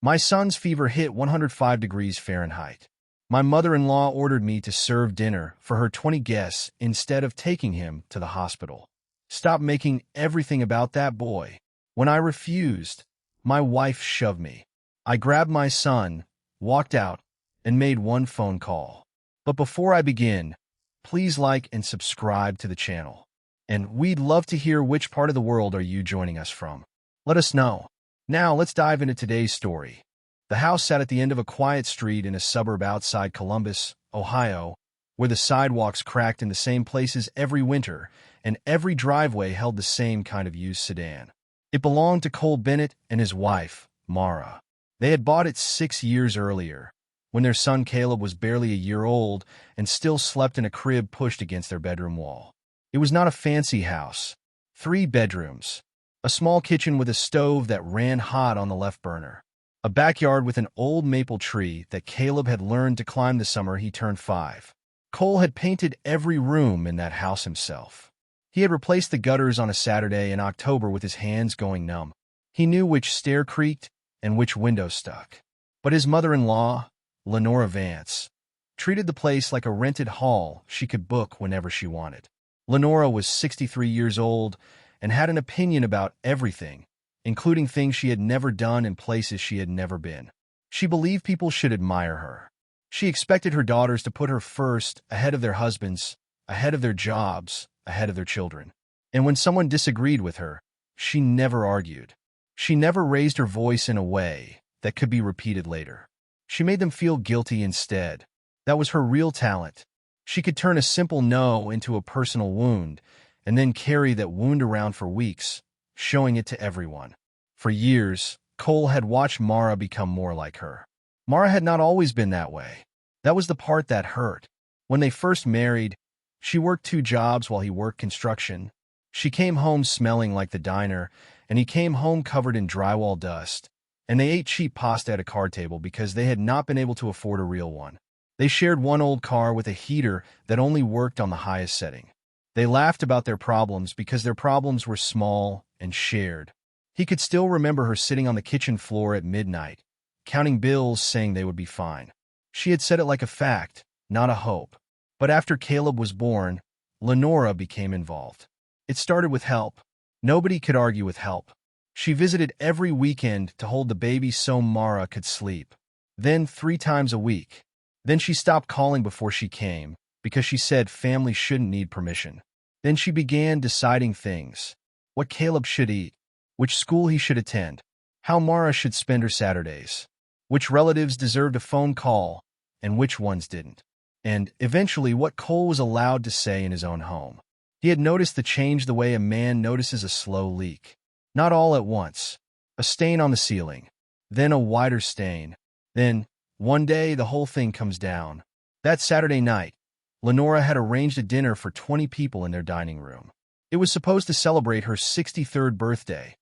My son's fever hit 105 degrees Fahrenheit. My mother-in-law ordered me to serve dinner for her 20 guests instead of taking him to the hospital. Stop making everything about that boy. When I refused, my wife shoved me. I grabbed my son, walked out, and made one phone call. But before I begin, please like and subscribe to the channel. And we'd love to hear which part of the world are you joining us from. Let us know. Now let's dive into today's story. The house sat at the end of a quiet street in a suburb outside Columbus, Ohio, where the sidewalks cracked in the same places every winter, and every driveway held the same kind of used sedan. It belonged to Cole Bennett and his wife, Mara. They had bought it 6 years earlier, when their son Caleb was barely a year old and still slept in a crib pushed against their bedroom wall. It was not a fancy house. 3 bedrooms, a small kitchen with a stove that ran hot on the left burner, a backyard with an old maple tree that Caleb had learned to climb the summer he turned 5. Cole had painted every room in that house himself. He had replaced the gutters on a Saturday in October with his hands going numb. He knew which stair creaked and which window stuck. But his mother-in-law, Lenora Vance, treated the place like a rented hall she could book whenever she wanted. Lenora was 63 years old and had an opinion about everything, including things she had never done and places she had never been. She believed people should admire her. She expected her daughters to put her first, ahead of their husbands, ahead of their jobs, ahead of their children. And when someone disagreed with her, she never argued. She never raised her voice in a way that could be repeated later. She made them feel guilty instead. That was her real talent. She could turn a simple no into a personal wound, and then carry that wound around for weeks, showing it to everyone. For years, Cole had watched Mara become more like her. Mara had not always been that way. That was the part that hurt. When they first married, she worked 2 jobs while he worked construction. She came home smelling like the diner, and he came home covered in drywall dust. And they ate cheap pasta at a card table because they had not been able to afford a real one. They shared one old car with a heater that only worked on the highest setting. They laughed about their problems because their problems were small and shared. He could still remember her sitting on the kitchen floor at midnight, counting bills, saying they would be fine. She had said it like a fact, not a hope. But after Caleb was born, Lenora became involved. It started with help. Nobody could argue with help. She visited every weekend to hold the baby so Mara could sleep. Then 3 times a week. Then she stopped calling before she came, because she said family shouldn't need permission. Then she began deciding things. What Caleb should eat, which school he should attend, how Mara should spend her Saturdays, which relatives deserved a phone call, and which ones didn't. And, eventually, what Cole was allowed to say in his own home. He had noticed the change the way a man notices a slow leak. Not all at once. A stain on the ceiling. Then a wider stain. Then, one day, the whole thing comes down. That Saturday night, Lenora had arranged a dinner for 20 people in their dining room. It was supposed to celebrate her 63rd birthday,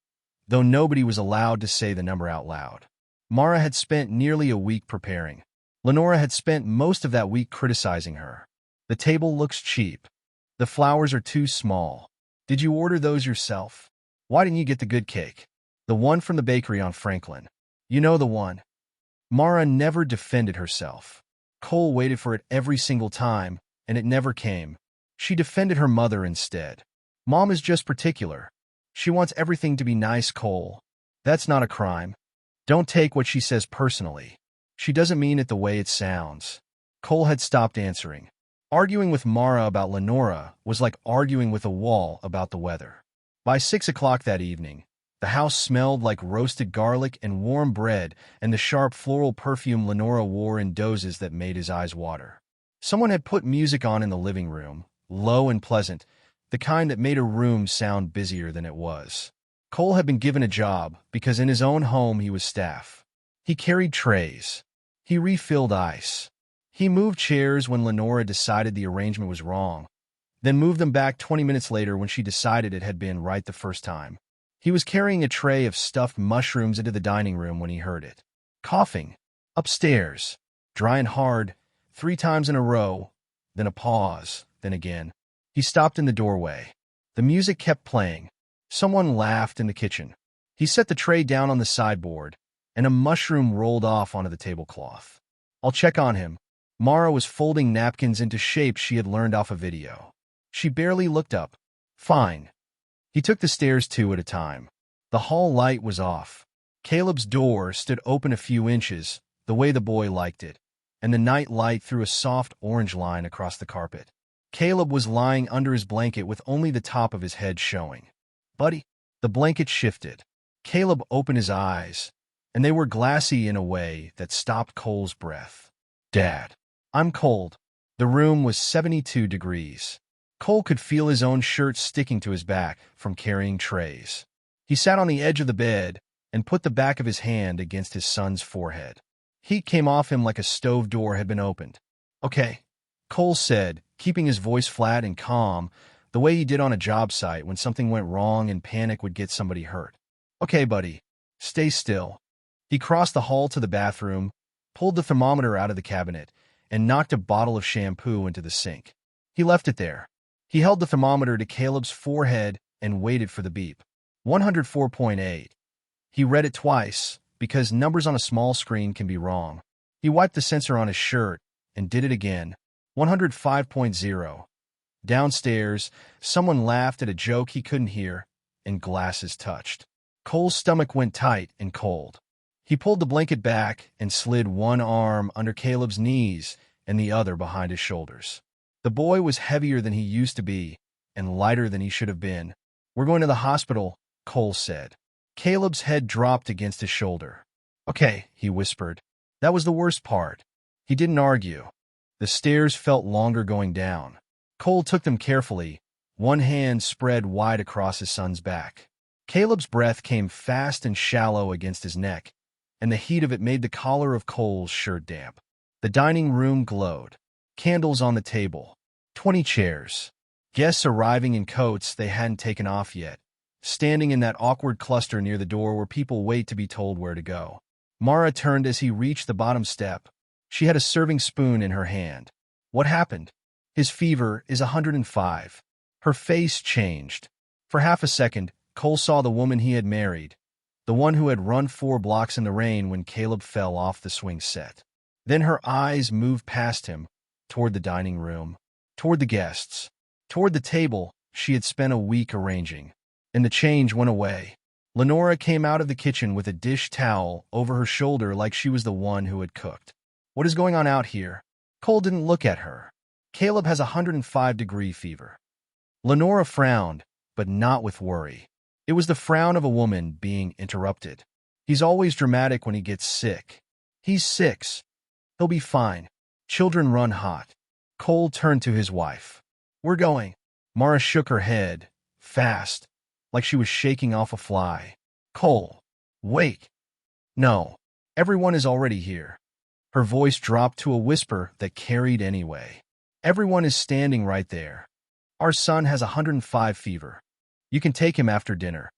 though nobody was allowed to say the number out loud. Mara had spent nearly a week preparing. Lenora had spent most of that week criticizing her. The table looks cheap. The flowers are too small. Did you order those yourself? Why didn't you get the good cake? The one from the bakery on Franklin. You know the one. Mara never defended herself. Cole waited for it every single time, and it never came. She defended her mother instead. Mom is just particular. She wants everything to be nice, Cole. That's not a crime. Don't take what she says personally. She doesn't mean it the way it sounds. Cole had stopped answering. Arguing with Mara about Lenora was like arguing with a wall about the weather. By 6 o'clock that evening, the house smelled like roasted garlic and warm bread and the sharp floral perfume Lenora wore in dozes that made his eyes water. Someone had put music on in the living room, low and pleasant, the kind that made a room sound busier than it was. Cole had been given a job because in his own home he was staff. He carried trays. He refilled ice. He moved chairs when Lenora decided the arrangement was wrong, then moved them back 20 minutes later when she decided it had been right the first time. He was carrying a tray of stuffed mushrooms into the dining room when he heard it. Coughing. Upstairs. Dry and hard. 3 times in a row. Then a pause. Then again. He stopped in the doorway. The music kept playing. Someone laughed in the kitchen. He set the tray down on the sideboard, and a mushroom rolled off onto the tablecloth. "I'll check on him." Mara was folding napkins into shapes she had learned off a video. She barely looked up. "Fine." He took the stairs 2 at a time. The hall light was off. Caleb's door stood open a few inches, the way the boy liked it, and the night light threw a soft orange line across the carpet. Caleb was lying under his blanket with only the top of his head showing. "Buddy." The blanket shifted. Caleb opened his eyes, and they were glassy in a way that stopped Cole's breath. "Dad." "I'm cold." The room was 72 degrees. Cole could feel his own shirt sticking to his back from carrying trays. He sat on the edge of the bed and put the back of his hand against his son's forehead. Heat came off him like a stove door had been opened. "Okay," Cole said, keeping his voice flat and calm, the way he did on a job site when something went wrong and panic would get somebody hurt. "Okay, buddy. Stay still." He crossed the hall to the bathroom, pulled the thermometer out of the cabinet, and knocked a bottle of shampoo into the sink. He left it there. He held the thermometer to Caleb's forehead and waited for the beep. 104.8. He read it twice, because numbers on a small screen can be wrong. He wiped the sensor on his shirt and did it again. 105.0. Downstairs, someone laughed at a joke he couldn't hear, and glasses touched. Cole's stomach went tight and cold. He pulled the blanket back and slid one arm under Caleb's knees and the other behind his shoulders. The boy was heavier than he used to be and lighter than he should have been. "We're going to the hospital," Cole said. Caleb's head dropped against his shoulder. "Okay," he whispered. That was the worst part. He didn't argue. The stairs felt longer going down. Cole took them carefully, one hand spread wide across his son's back. Caleb's breath came fast and shallow against his neck, and the heat of it made the collar of Cole's shirt damp. The dining room glowed. Candles on the table. 20 chairs. Guests arriving in coats they hadn't taken off yet, standing in that awkward cluster near the door where people wait to be told where to go. Mara turned as he reached the bottom step. She had a serving spoon in her hand. "What happened?" "His fever is 105. Her face changed. For half a second, Cole saw the woman he had married, the one who had run 4 blocks in the rain when Caleb fell off the swing set. Then her eyes moved past him, toward the dining room, toward the guests, toward the table she had spent a week arranging. And the change went away. Lenora came out of the kitchen with a dish towel over her shoulder like she was the one who had cooked. "What is going on out here?" Cole didn't look at her. "Caleb has 105-degree fever." Lenora frowned, but not with worry. It was the frown of a woman being interrupted. "He's always dramatic when he gets sick. He's 6. He'll be fine. Children run hot." Cole turned to his wife. "We're going." Mara shook her head, fast, like she was shaking off a fly. "Cole, wait." "No, everyone is already here." Her voice dropped to a whisper that carried anyway. "Everyone is standing right there. Our son has 105 fever. You can take him after dinner."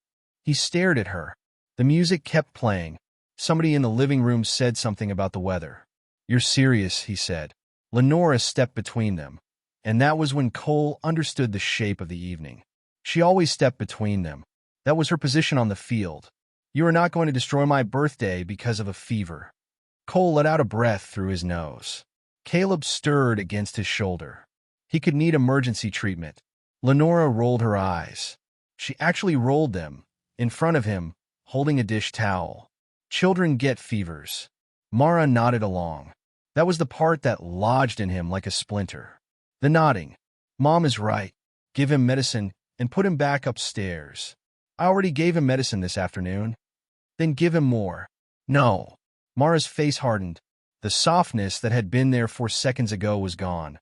He stared at her. The music kept playing. Somebody in the living room said something about the weather. "You're serious," he said. Lenora stepped between them, and that was when Cole understood the shape of the evening. She always stepped between them. That was her position on the field. "You are not going to destroy my birthday because of a fever." Cole let out a breath through his nose. Caleb stirred against his shoulder. He could need emergency treatment. Lenora rolled her eyes. She actually rolled them, in front of him, holding a dish towel. "Children get fevers." Mara nodded along. That was the part that lodged in him like a splinter. The nodding. "Mom is right. Give him medicine and put him back upstairs." "I already gave him medicine this afternoon." "Then give him more." "No." Mara's face hardened. The softness that had been there 4 seconds ago was gone,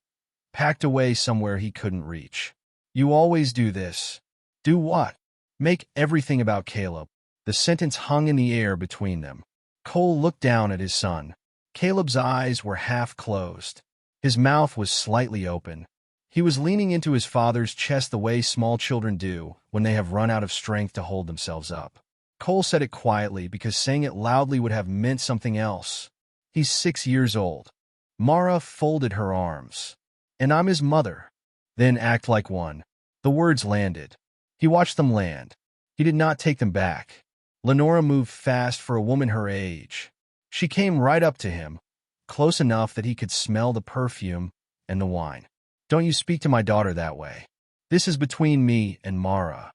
packed away somewhere he couldn't reach. "You always do this." "Do what?" "Make everything about Caleb." The sentence hung in the air between them. Cole looked down at his son. Caleb's eyes were half closed. His mouth was slightly open. He was leaning into his father's chest the way small children do when they have run out of strength to hold themselves up. Cole said it quietly because saying it loudly would have meant something else. "He's 6 years old." Mara folded her arms. "And I'm his mother." "Then act like one." The words landed. He watched them land. He did not take them back. Lenora moved fast for a woman her age. She came right up to him, close enough that he could smell the perfume and the wine. Don't you speak to my daughter that way. This is between me and Mara.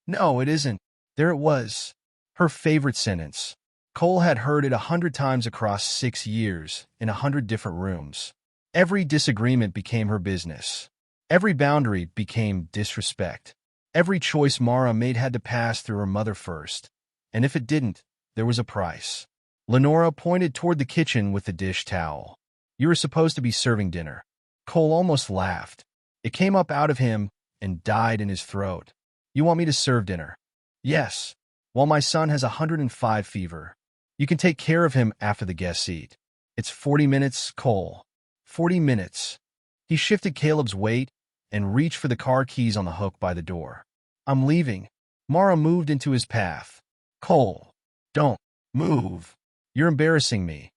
No, it isn't. There it was. Her favorite sentence. Cole had heard it 100 times across 6 years, in 100 different rooms. Every disagreement became her business. Every boundary became disrespect. Every choice Mara made had to pass through her mother first. And if it didn't, there was a price. Lenora pointed toward the kitchen with the dish towel. You were supposed to be serving dinner. Cole almost laughed. It came up out of him and died in his throat. You want me to serve dinner? Yes. While my son has 105 fever. You can take care of him after the guests eat. It's 40 minutes, Cole. 40 minutes. He shifted Caleb's weight and reached for the car keys on the hook by the door. I'm leaving. Mara moved into his path. Cole, don't move. You're embarrassing me.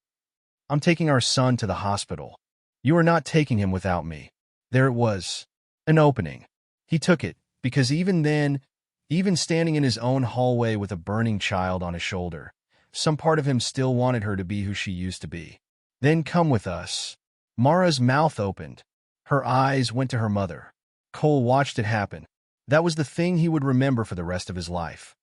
I'm taking our son to the hospital. You are not taking him without me. There it was. An opening. He took it, because even then, even standing in his own hallway with a burning child on his shoulder, some part of him still wanted her to be who she used to be. Then come with us. Mara's mouth opened. Her eyes went to her mother. Cole watched it happen. That was the thing he would remember for the rest of his life.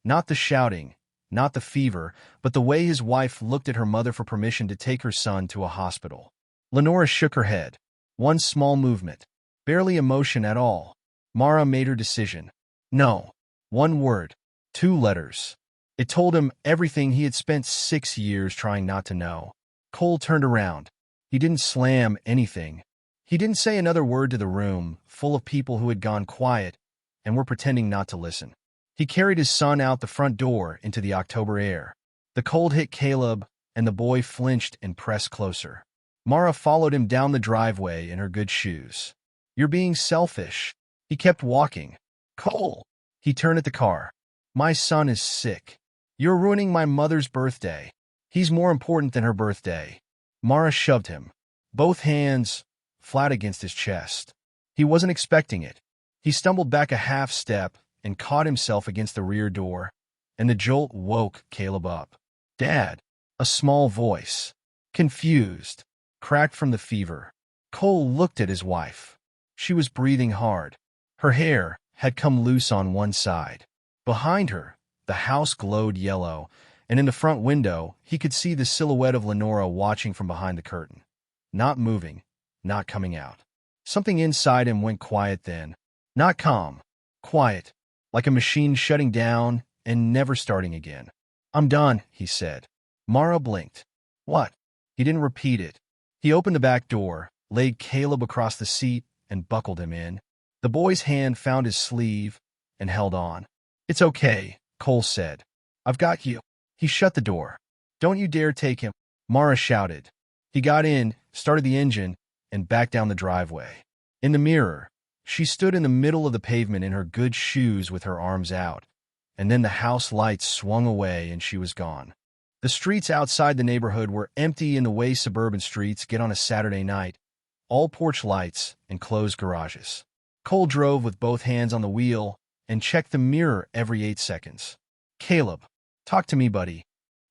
Not the shouting, not the fever, but the way his wife looked at her mother for permission to take her son to a hospital. Lenora shook her head. One small movement. Barely emotion at all. Mara made her decision. No. One word. 2 letters. It told him everything he had spent 6 years trying not to know. Cole turned around. He didn't slam anything. He didn't say another word to the room, full of people who had gone quiet and were pretending not to listen. He carried his son out the front door into the October air. The cold hit Caleb, and the boy flinched and pressed closer. Mara followed him down the driveway in her good shoes. You're being selfish. He kept walking. Cole. He turned at the car. My son is sick. You're ruining my mother's birthday. He's more important than her birthday. Mara shoved him, both hands flat against his chest. He wasn't expecting it. He stumbled back a half step and caught himself against the rear door, and the jolt woke Caleb up. Dad, a small voice, confused, cracked from the fever. Cole looked at his wife. She was breathing hard. Her hair had come loose on one side. Behind her, the house glowed yellow, and in the front window, he could see the silhouette of Lenora watching from behind the curtain. Not moving, not coming out. Something inside him went quiet then. Not calm, quiet, like a machine shutting down and never starting again. I'm done, he said. Mara blinked. What? He didn't repeat it. He opened the back door, laid Caleb across the seat, and buckled him in. The boy's hand found his sleeve and held on. It's okay, Cole said. I've got you. He shut the door. Don't you dare take him, Mara shouted. He got in, started the engine, and backed down the driveway. In the mirror, she stood in the middle of the pavement in her good shoes with her arms out, and then the house lights swung away and she was gone. The streets outside the neighborhood were empty in the way suburban streets get on a Saturday night, all porch lights and closed garages. Cole drove with both hands on the wheel and checked the mirror every 8 seconds. Caleb, talk to me, buddy.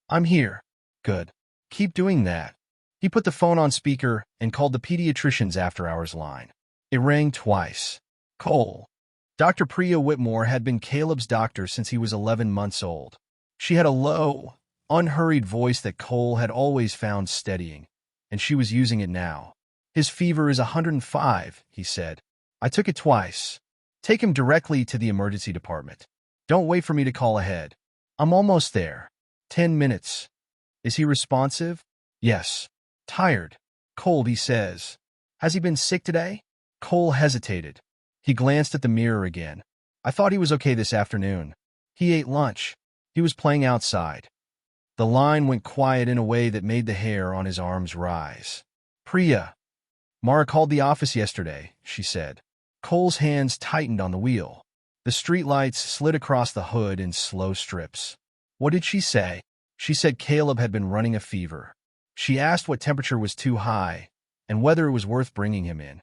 I'm here. Good. Keep doing that. He put the phone on speaker and called the pediatrician's after-hours line. It rang twice. Cole. Dr. Priya Whitmore had been Caleb's doctor since he was 11 months old. She had a low, unhurried voice that Cole had always found steadying, and she was using it now. His fever is 105, he said. I took it twice. Take him directly to the emergency department. Don't wait for me to call ahead. I'm almost there. 10 minutes. Is he responsive? Yes. Tired. Cold, he says. Has he been sick today? Cole hesitated. He glanced at the mirror again. I thought he was okay this afternoon. He ate lunch. He was playing outside. The line went quiet in a way that made the hair on his arms rise. Priya. Mara called the office yesterday, she said. Cole's hands tightened on the wheel. The streetlights slid across the hood in slow strips. What did she say? She said Caleb had been running a fever. She asked what temperature was too high and whether it was worth bringing him in.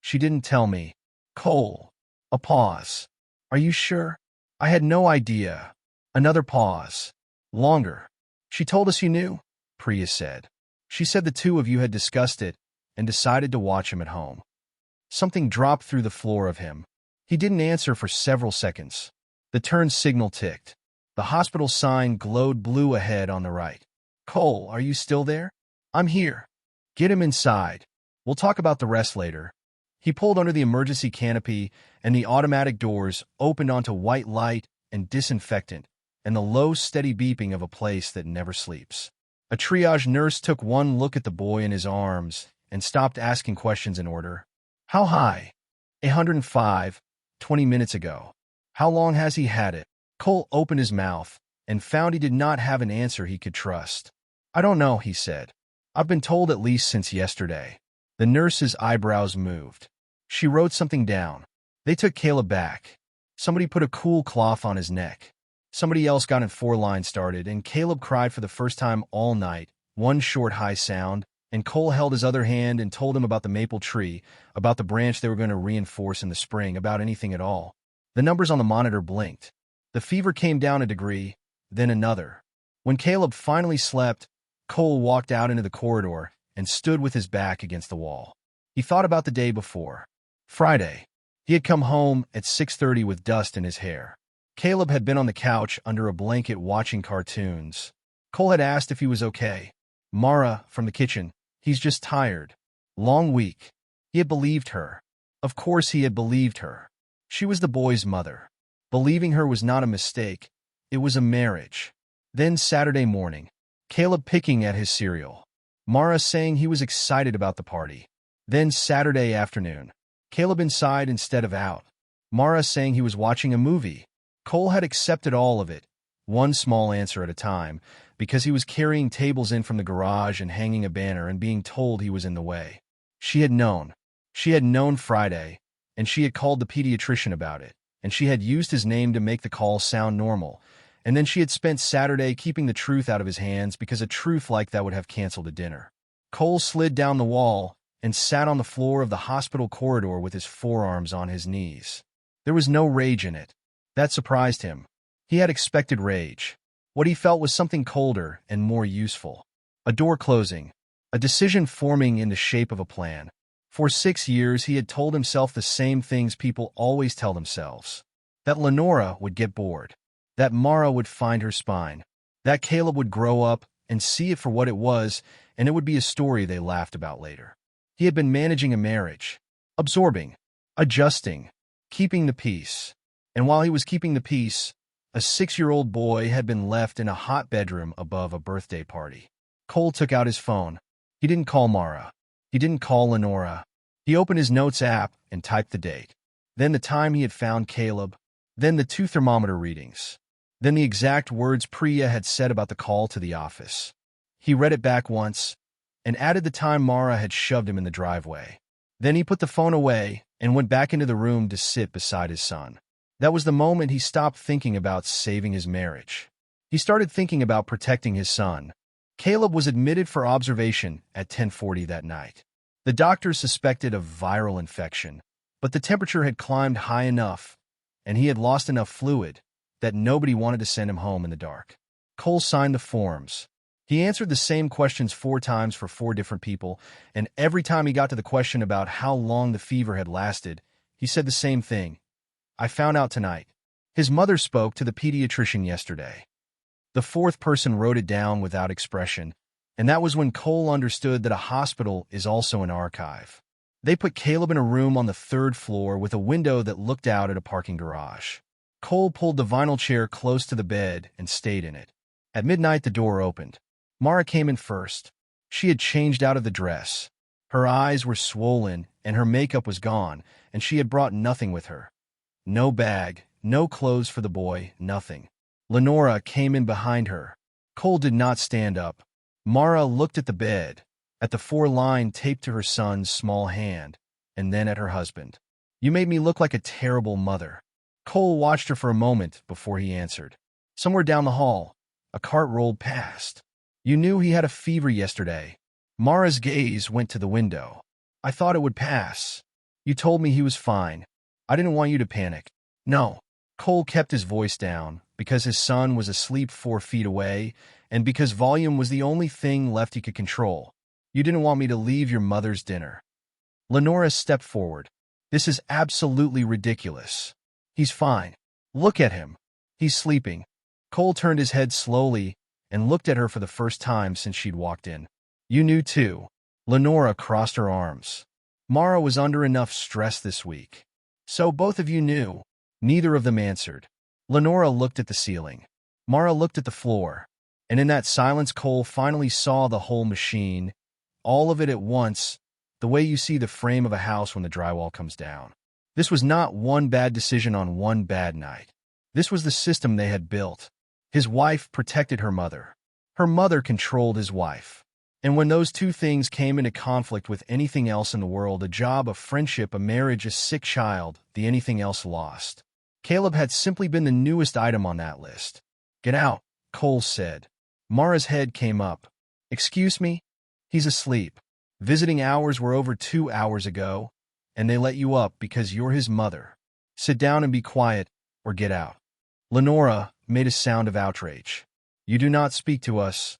She didn't tell me. Cole. A pause. Are you sure? I had no idea. Another pause. Longer. She told us you knew, Priya said. She said the two of you had discussed it and decided to watch him at home. Something dropped through the floor of him. He didn't answer for several seconds. The turn signal ticked. The hospital sign glowed blue ahead on the right. Cole, are you still there? I'm here. Get him inside. We'll talk about the rest later. He pulled under the emergency canopy, and the automatic doors opened onto white light and disinfectant, and the low, steady beeping of a place that never sleeps. A triage nurse took one look at the boy in his arms and stopped asking questions in order. How high? 105, 20 minutes ago. How long has he had it? Cole opened his mouth and found he did not have an answer he could trust. I don't know, he said. I've been told at least since yesterday. The nurse's eyebrows moved. She wrote something down. They took Caleb back. Somebody put a cool cloth on his neck. Somebody else got in 4 lines started, and Caleb cried for the first time all night, one short high sound, and Cole held his other hand and told him about the maple tree, about the branch they were going to reinforce in the spring, about anything at all. The numbers on the monitor blinked. The fever came down a degree, then another. When Caleb finally slept, Cole walked out into the corridor and stood with his back against the wall. He thought about the day before. Friday. He had come home at 6:30 with dust in his hair. Caleb had been on the couch under a blanket watching cartoons. Cole had asked if he was okay. Mara, from the kitchen, he's just tired. Long week. He had believed her. Of course he had believed her. She was the boy's mother. Believing her was not a mistake. It was a marriage. Then Saturday morning, Caleb picking at his cereal. Mara saying he was excited about the party. Then Saturday afternoon, Caleb inside instead of out. Mara saying he was watching a movie. Cole had accepted all of it, one small answer at a time, because he was carrying tables in from the garage and hanging a banner and being told he was in the way. She had known. She had known Friday, and she had called the pediatrician about it, and she had used his name to make the call sound normal, and then she had spent Saturday keeping the truth out of his hands because a truth like that would have canceled a dinner. Cole slid down the wall and sat on the floor of the hospital corridor with his forearms on his knees. There was no rage in it. That surprised him. He had expected rage. What he felt was something colder and more useful. A door closing. A decision forming in the shape of a plan. For 6 years he had told himself the same things people always tell themselves. That Lenora would get bored. That Mara would find her spine. That Caleb would grow up and see it for what it was, and it would be a story they laughed about later. He had been managing a marriage. Absorbing. Adjusting. Keeping the peace. And while he was keeping the peace, a 6-year-old boy had been left in a hot bedroom above a birthday party. Cole took out his phone. He didn't call Mara. He didn't call Lenora. He opened his notes app and typed the date. Then the time he had found Caleb. Then the 2 thermometer readings. Then the exact words Priya had said about the call to the office. He read it back once and added the time Mara had shoved him in the driveway. Then he put the phone away and went back into the room to sit beside his son. That was the moment he stopped thinking about saving his marriage. He started thinking about protecting his son. Caleb was admitted for observation at 10:40 that night. The doctors suspected a viral infection, but the temperature had climbed high enough, and he had lost enough fluid that nobody wanted to send him home in the dark. Cole signed the forms. He answered the same questions 4 times for 4 different people, and every time he got to the question about how long the fever had lasted, he said the same thing. I found out tonight. His mother spoke to the pediatrician yesterday. The 4th person wrote it down without expression, and that was when Cole understood that a hospital is also an archive. They put Caleb in a room on the 3rd floor with a window that looked out at a parking garage. Cole pulled the vinyl chair close to the bed and stayed in it. At midnight, the door opened. Mara came in first. She had changed out of the dress. Her eyes were swollen, and her makeup was gone, and she had brought nothing with her. No bag, no clothes for the boy, nothing. Lenora came in behind her. Cole did not stand up. Mara looked at the bed, at the 4-line taped to her son's small hand, and then at her husband. You made me look like a terrible mother. Cole watched her for a moment before he answered. Somewhere down the hall, a cart rolled past. You knew he had a fever yesterday. Mara's gaze went to the window. I thought it would pass. You told me he was fine. I didn't want you to panic. No. Cole kept his voice down because his son was asleep 4 feet away and because volume was the only thing left he could control. You didn't want me to leave your mother's dinner. Lenora stepped forward. This is absolutely ridiculous. He's fine. Look at him. He's sleeping. Cole turned his head slowly and looked at her for the first time since she'd walked in. You knew too. Lenora crossed her arms. Mara was under enough stress this week. So both of you knew. Neither of them answered. Lenora looked at the ceiling. Mara looked at the floor. And in that silence, Cole finally saw the whole machine, all of it at once, the way you see the frame of a house when the drywall comes down. This was not one bad decision on one bad night. This was the system they had built. His wife protected her mother. Her mother controlled his wife. And when those two things came into conflict with anything else in the world, a job, a friendship, a marriage, a sick child, the anything else lost. Caleb had simply been the newest item on that list. Get out, Cole said. Mara's head came up. Excuse me? He's asleep. Visiting hours were over 2 hours ago, and they let you up because you're his mother. Sit down and be quiet, or get out. Lenora made a sound of outrage. You do not speak to us,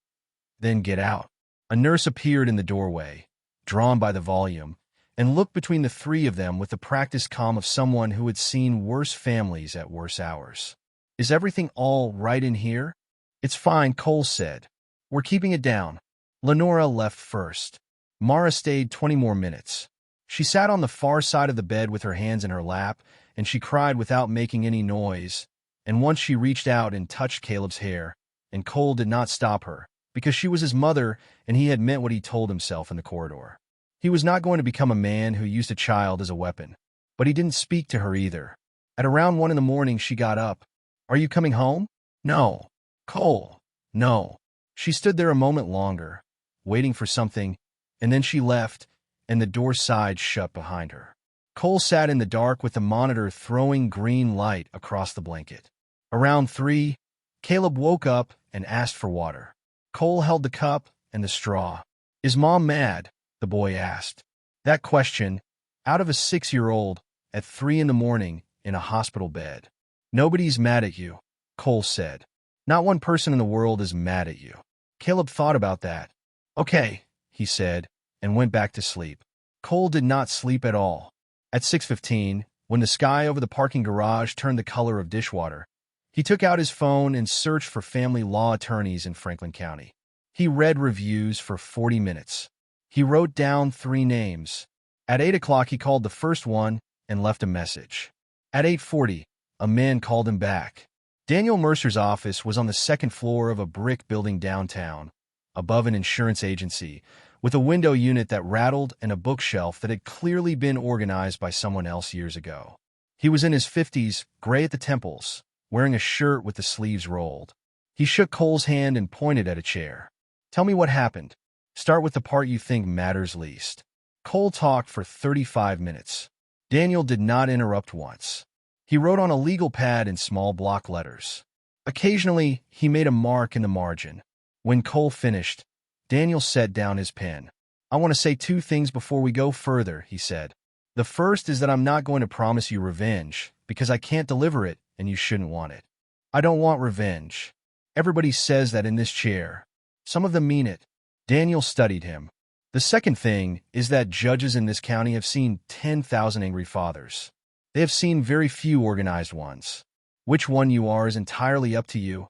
then get out. A nurse appeared in the doorway, drawn by the volume, and looked between the three of them with the practiced calm of someone who had seen worse families at worse hours. Is everything all right in here? It's fine, Cole said. We're keeping it down. Lenora left first. Mara stayed 20 more minutes. She sat on the far side of the bed with her hands in her lap, and she cried without making any noise, and once she reached out and touched Caleb's hair, and Cole did not stop her, because she was his mother and he had meant what he told himself in the corridor. He was not going to become a man who used a child as a weapon, but he didn't speak to her either. At around 1 in the morning, she got up. Are you coming home? No. Cole. No. She stood there a moment longer, waiting for something, and then she left, and the door side shut behind her. Cole sat in the dark with the monitor throwing green light across the blanket. Around 3, Caleb woke up and asked for water. Cole held the cup and the straw. Is Mom mad? The boy asked. That question, out of a 6-year-old, at 3 in the morning, in a hospital bed. Nobody's mad at you, Cole said. Not one person in the world is mad at you. Caleb thought about that. Okay, he said, and went back to sleep. Cole did not sleep at all. At 6:15, when the sky over the parking garage turned the color of dishwater, he took out his phone and searched for family law attorneys in Franklin County. He read reviews for 40 minutes. He wrote down 3 names. At 8 o'clock, he called the first one and left a message. At 8:40, a man called him back. Daniel Mercer's office was on the 2nd floor of a brick building downtown, above an insurance agency, with a window unit that rattled and a bookshelf that had clearly been organized by someone else years ago. He was in his 50s, gray at the temples, wearing a shirt with the sleeves rolled. He shook Cole's hand and pointed at a chair. Tell me what happened. Start with the part you think matters least. Cole talked for 35 minutes. Daniel did not interrupt once. He wrote on a legal pad in small block letters. Occasionally, he made a mark in the margin. When Cole finished, Daniel set down his pen. I want to say 2 things before we go further, he said. The first is that I'm not going to promise you revenge, because I can't deliver it and you shouldn't want it. I don't want revenge. Everybody says that in this chair. Some of them mean it. Daniel studied him. The second thing is that judges in this county have seen 10,000 angry fathers. They have seen very few organized ones. Which one you are is entirely up to you,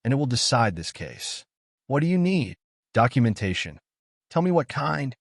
and it will decide this case. What do you need? Documentation. Tell me what kind.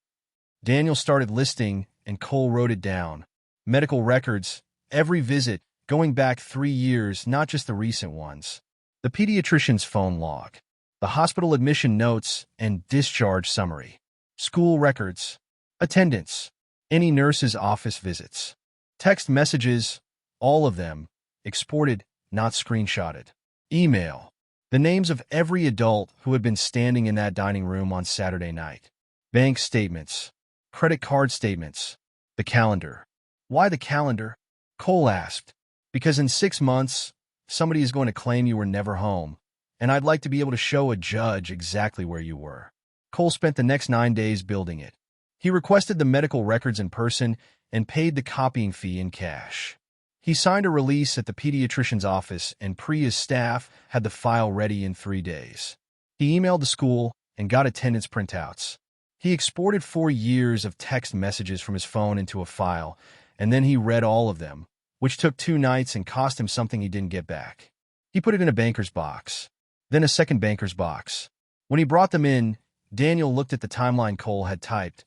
Daniel started listing, and Cole wrote it down. Medical records, every visit, going back 3 years, not just the recent ones. The pediatrician's phone log. The hospital admission notes and discharge summary. School records. Attendance. Any nurse's office visits. Text messages, all of them, exported, not screenshotted. Email. The names of every adult who had been standing in that dining room on Saturday night. Bank statements. Credit card statements. The calendar. Why the calendar? Cole asked. Because in 6 months, somebody is going to claim you were never home, and I'd like to be able to show a judge exactly where you were. Cole spent the next 9 days building it. He requested the medical records in person and paid the copying fee in cash. He signed a release at the pediatrician's office, and Priya's staff had the file ready in 3 days. He emailed the school and got attendance printouts. He exported 4 years of text messages from his phone into a file, and then he read all of them, which took 2 nights and cost him something he didn't get back. He put it in a banker's box, then a second banker's box. When he brought them in, Daniel looked at the timeline Cole had typed,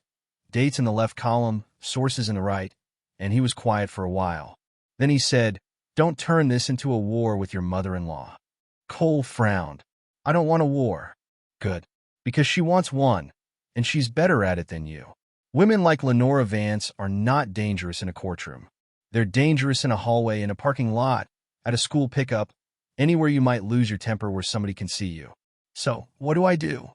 dates in the left column, sources in the right, and he was quiet for a while. Then he said, "Don't turn this into a war with your mother-in-law." Cole frowned. "I don't want a war." "Good. Because she wants one, and she's better at it than you. Women like Lenora Vance are not dangerous in a courtroom. They're dangerous in a hallway, in a parking lot, at a school pickup, anywhere you might lose your temper where somebody can see you. So, what do I do?"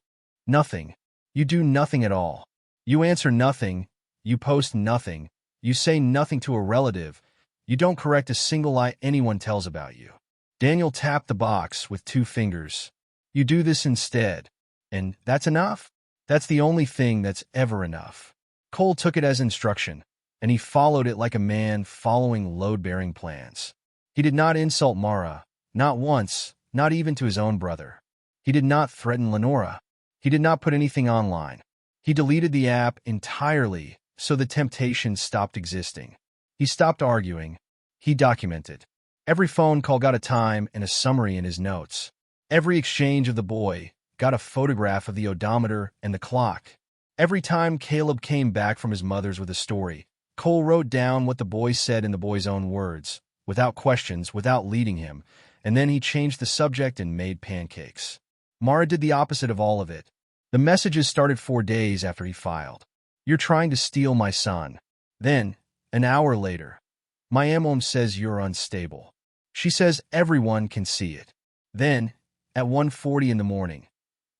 "Nothing. You do nothing at all. You answer nothing. You post nothing. You say nothing to a relative. You don't correct a single lie anyone tells about you." Daniel tapped the box with 2 fingers. "You do this instead. And that's enough? That's the only thing that's ever enough." Cole took it as instruction, and he followed it like a man following load-bearing plans. He did not insult Mara, not once, not even to his own brother. He did not threaten Lenora. He did not put anything online. He deleted the app entirely so the temptation stopped existing. He stopped arguing. He documented. Every phone call got a time and a summary in his notes. Every exchange of the boy got a photograph of the odometer and the clock. Every time Caleb came back from his mother's with a story, Cole wrote down what the boy said in the boy's own words, without questions, without leading him, and then he changed the subject and made pancakes. Mara did the opposite of all of it. The messages started 4 days after he filed. "You're trying to steal my son." Then, an hour later, "My mom says you're unstable. She says everyone can see it." Then, at 1:40 in the morning,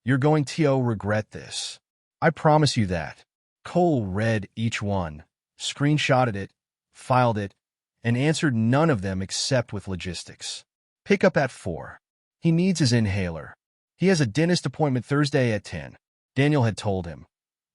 "You're going to regret this. I promise you that." Cole read each one, screenshotted it, filed it, and answered none of them except with logistics. "Pick up at 4. He needs his inhaler. He has a dentist appointment Thursday at 10. Daniel had told him.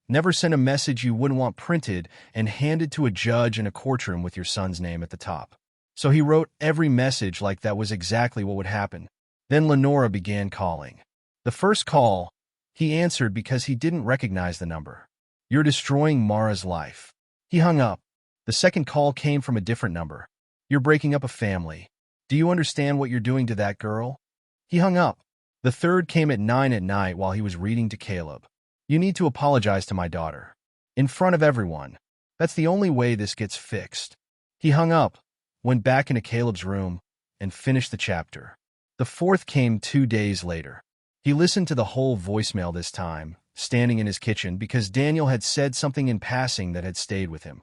Never send a message you wouldn't want printed and handed to a judge in a courtroom with your son's name at the top. So he wrote every message like that was exactly what would happen. Then Lenora began calling. The first call, he answered because he didn't recognize the number. "You're destroying Mara's life." He hung up. The second call came from a different number. "You're breaking up a family. Do you understand what you're doing to that girl?" He hung up. The third came at 9 at night while he was reading to Caleb. "You need to apologize to my daughter. In front of everyone. That's the only way this gets fixed." He hung up, went back into Caleb's room, and finished the chapter. The fourth came 2 days later. He listened to the whole voicemail this time, standing in his kitchen, because Daniel had said something in passing that had stayed with him.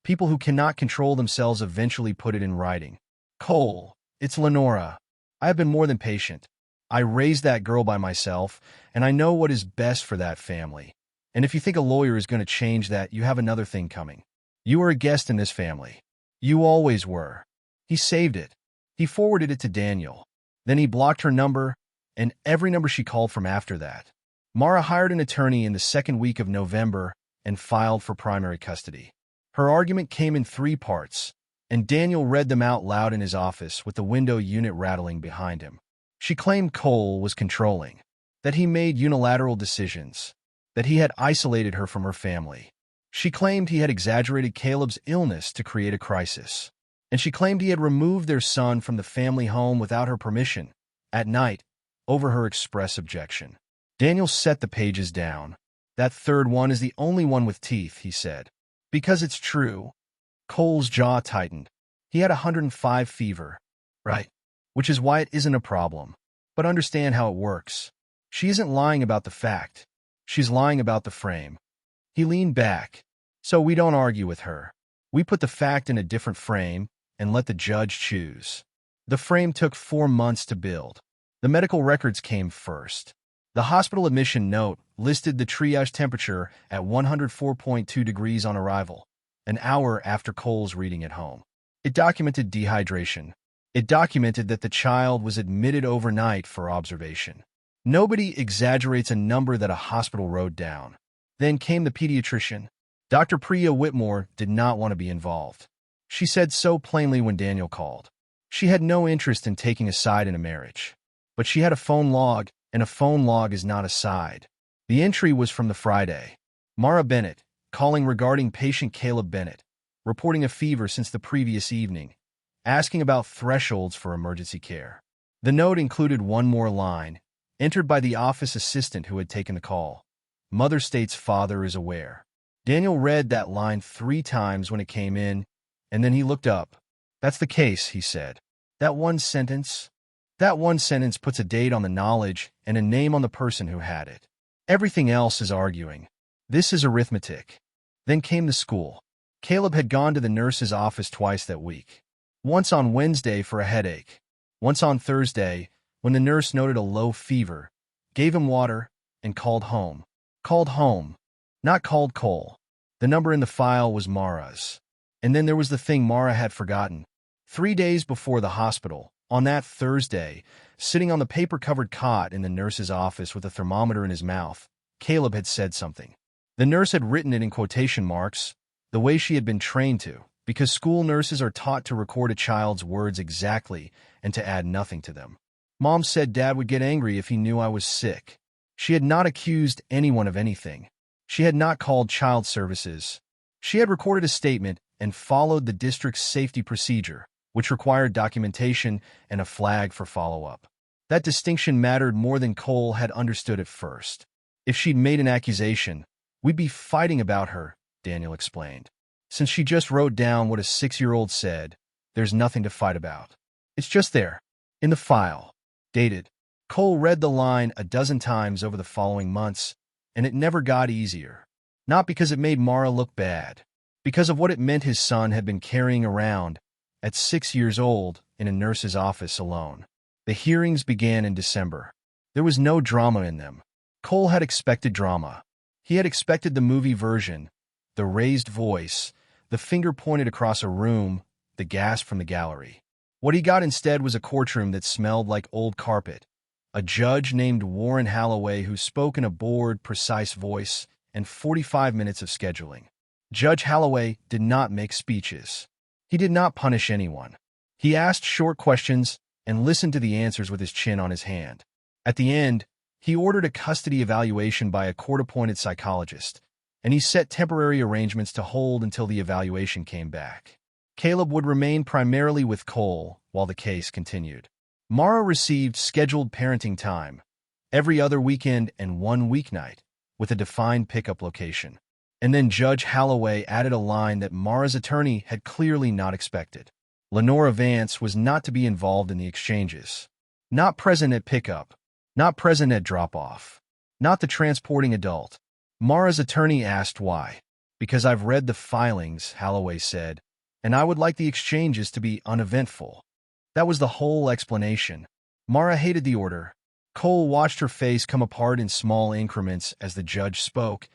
People who cannot control themselves eventually put it in writing. "Cole, it's Lenora. I have been more than patient. I raised that girl by myself, and I know what is best for that family. And if you think a lawyer is going to change that, you have another thing coming. You are a guest in this family. You always were." He saved it. He forwarded it to Daniel. Then he blocked her number and every number she called from after that. Mara hired an attorney in the second week of November and filed for primary custody. Her argument came in 3 parts, and Daniel read them out loud in his office with the window unit rattling behind him. She claimed Cole was controlling, that he made unilateral decisions, that he had isolated her from her family. She claimed he had exaggerated Caleb's illness to create a crisis, and she claimed he had removed their son from the family home without her permission, at night, over her express objection. Daniel set the pages down. "That third one is the only one with teeth," he said. "Because it's true." Cole's jaw tightened. He had 105 fever. "Right. Which is why it isn't a problem. But understand how it works. She isn't lying about the fact. She's lying about the frame." He leaned back. "So we don't argue with her. We put the fact in a different frame and let the judge choose." The frame took 4 months to build. The medical records came first. The hospital admission note listed the triage temperature at 104.2 degrees on arrival, an hour after Cole's reading at home. It documented dehydration. It documented that the child was admitted overnight for observation. Nobody exaggerates a number that a hospital wrote down. Then came the pediatrician. Dr. Priya Whitmore did not want to be involved. she said so plainly when Daniel called. She had no interest in taking a side in a marriage. But she had a phone log, and a phone log is not a side. The entry was from the Friday. Mara Bennett, calling regarding patient Caleb Bennett, reporting a fever since the previous evening, asking about thresholds for emergency care. The note included one more line, entered by the office assistant who had taken the call. Mother states father is aware. Daniel read that line 3 times when it came in, and then he looked up. That's the case, he said. That one sentence puts a date on the knowledge and a name on the person who had it. Everything else is arguing. This is arithmetic. Then came the school. Caleb had gone to the nurse's office twice that week. Once on Wednesday for a headache. Once on Thursday, when the nurse noted a low fever, gave him water, and called home. Called home. Not called Cole. The number in the file was Mara's. And then there was the thing Mara had forgotten. 3 days before the hospital, on that Thursday, sitting on the paper-covered cot in the nurse's office with a thermometer in his mouth, Caleb had said something. The nurse had written it in quotation marks, the way she had been trained to, because school nurses are taught to record a child's words exactly and to add nothing to them. Mom said Dad would get angry if he knew I was sick. She had not accused anyone of anything. She had not called child services. She had recorded a statement and followed the district's safety procedure, which required documentation and a flag for follow-up. That distinction mattered more than Cole had understood at first. If she'd made an accusation, we'd be fighting about her, Daniel explained. Since she just wrote down what a 6-year-old said, there's nothing to fight about. It's just there, in the file. Dated. Cole read the line a dozen times over the following months, and it never got easier. Not because it made Mara look bad, because of what it meant his son had been carrying around at 6 years old in a nurse's office alone. The hearings began in December. There was no drama in them. Cole had expected drama. He had expected the movie version, the raised voice, the finger pointed across a room, the gasp from the gallery. What he got instead was a courtroom that smelled like old carpet, a judge named Warren Holloway who spoke in a bored, precise voice, and 45 minutes of scheduling. Judge Holloway did not make speeches. He did not punish anyone. He asked short questions and listened to the answers with his chin on his hand. At the end, he ordered a custody evaluation by a court-appointed psychologist, and he set temporary arrangements to hold until the evaluation came back. Caleb would remain primarily with Cole while the case continued. Mara received scheduled parenting time, every other weekend and one weeknight, with a defined pickup location. And then Judge Holloway added a line that Mara's attorney had clearly not expected. Lenora Vance was not to be involved in the exchanges. Not present at pickup. Not present at drop-off. Not the transporting adult. Mara's attorney asked why. Because I've read the filings, Holloway said, and I would like the exchanges to be uneventful. That was the whole explanation. Mara hated the order. Cole watched her face come apart in small increments as the judge spoke,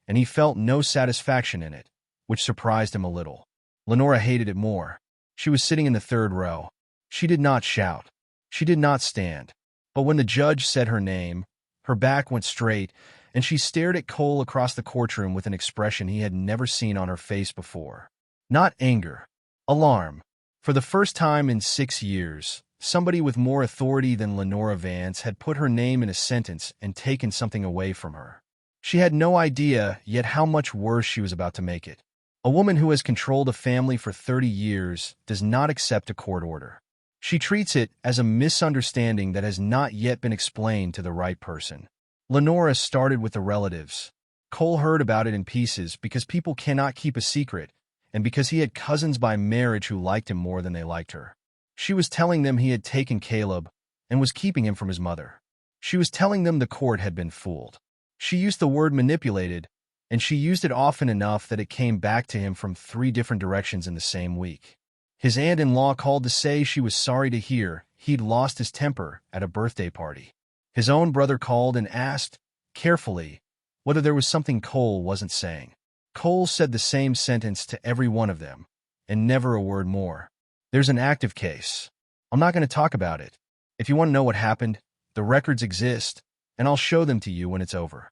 and he felt no satisfaction in it, which surprised him a little. Lenora hated it more. She was sitting in the third row. She did not shout. She did not stand. But when the judge said her name, her back went straight, and she stared at Cole across the courtroom with an expression he had never seen on her face before. Not anger. Alarm. For the first time in 6 years, somebody with more authority than Lenora Vance had put her name in a sentence and taken something away from her. She had no idea yet how much worse she was about to make it. A woman who has controlled a family for 30 years does not accept a court order. She treats it as a misunderstanding that has not yet been explained to the right person. Lenora started with the relatives. Cole heard about it in pieces because people cannot keep a secret, and because he had cousins by marriage who liked him more than they liked her. She was telling them he had taken Caleb and was keeping him from his mother. She was telling them the court had been fooled. She used the word manipulated, and she used it often enough that it came back to him from 3 different directions in the same week. His aunt-in-law called to say she was sorry to hear he'd lost his temper at a birthday party. His own brother called and asked, carefully, whether there was something Cole wasn't saying. Cole said the same sentence to every one of them, and never a word more. There's an active case. I'm not going to talk about it. If you want to know what happened, the records exist, and I'll show them to you when it's over.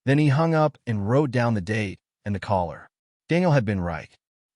Then he hung up and wrote down the date and the caller. Daniel had been right.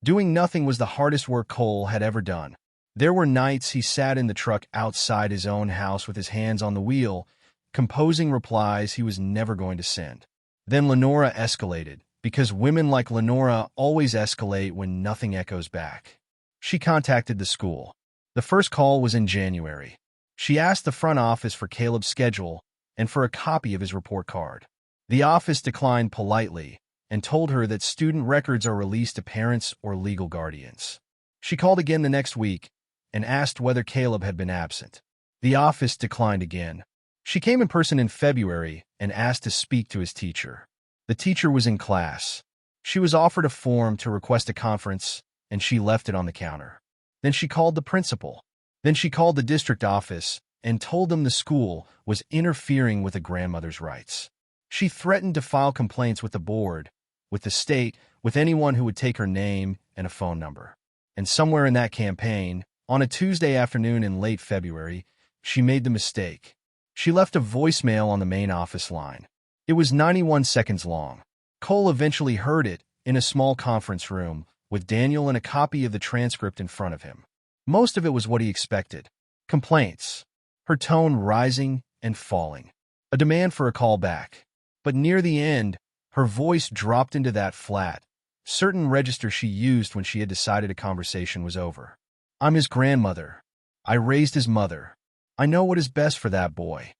Doing nothing was the hardest work Cole had ever done. There were nights he sat in the truck outside his own house with his hands on the wheel, composing replies he was never going to send. Then Lenora escalated, because women like Lenora always escalate when nothing echoes back. She contacted the school. The first call was in January. She asked the front office for Caleb's schedule and for a copy of his report card. The office declined politely and told her that student records are released to parents or legal guardians. She called again the next week and asked whether Caleb had been absent. The office declined again. She came in person in February and asked to speak to his teacher. The teacher was in class. She was offered a form to request a conference, and she left it on the counter. Then she called the principal. Then she called the district office and told them the school was interfering with a grandmother's rights. She threatened to file complaints with the board, with the state, with anyone who would take her name and a phone number. And somewhere in that campaign, on a Tuesday afternoon in late February, she made the mistake. She left a voicemail on the main office line. It was 91 seconds long. Cole eventually heard it in a small conference room with Daniel and a copy of the transcript in front of him. Most of it was what he expected. Complaints. Her tone rising and falling. A demand for a call back. But near the end, her voice dropped into that flat, certain register she used when she had decided a conversation was over. I'm his grandmother. I raised his mother. I know what is best for that boy.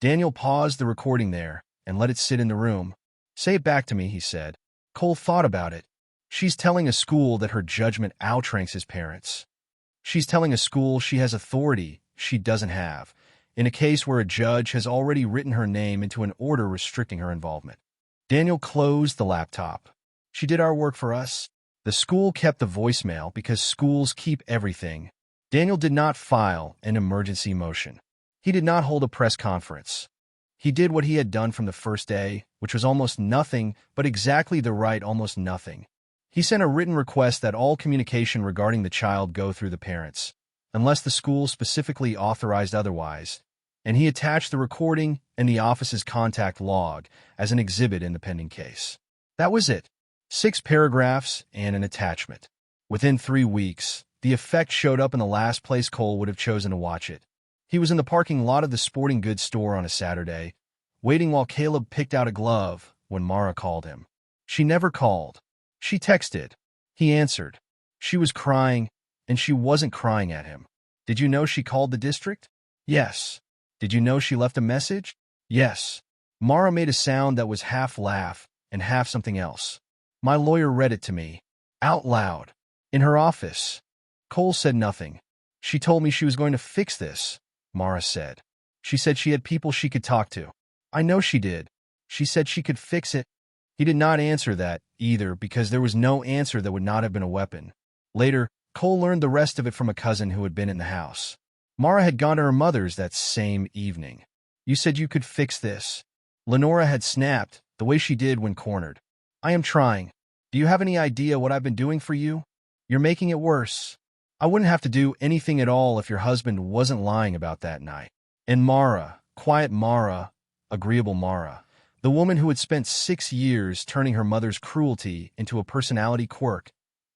Daniel paused the recording there and let it sit in the room. Say it back to me, he said. Cole thought about it. She's telling a school that her judgment outranks his parents. She's telling a school she has authority she doesn't have, in a case where a judge has already written her name into an order restricting her involvement. Daniel closed the laptop. She did our work for us. The school kept the voicemail because schools keep everything. Daniel did not file an emergency motion. He did not hold a press conference. He did what he had done from the first day, which was almost nothing, but exactly the right almost nothing. He sent a written request that all communication regarding the child go through the parents, unless the school specifically authorized otherwise, and he attached the recording and the office's contact log as an exhibit in the pending case. That was it. 6 paragraphs and an attachment. Within 3 weeks, the effect showed up in the last place Cole would have chosen to watch it. He was in the parking lot of the sporting goods store on a Saturday, waiting while Caleb picked out a glove when Mara called him. She never called. She texted. He answered. She was crying, and she wasn't crying at him. Did you know she called the district? Yes. Did you know she left a message? Yes. Mara made a sound that was half laugh and half something else. My lawyer read it to me, out loud, in her office. Cole said nothing. She told me she was going to fix this, Mara said. She said she had people she could talk to. I know she did. She said she could fix it. He did not answer that, either, because there was no answer that would not have been a weapon. Later, Cole learned the rest of it from a cousin who had been in the house. Mara had gone to her mother's that same evening. You said you could fix this. Lenora had snapped, the way she did when cornered. I am trying. Do you have any idea what I've been doing for you? You're making it worse. I wouldn't have to do anything at all if your husband wasn't lying about that night. And Mara, quiet Mara, agreeable Mara, the woman who had spent 6 years turning her mother's cruelty into a personality quirk,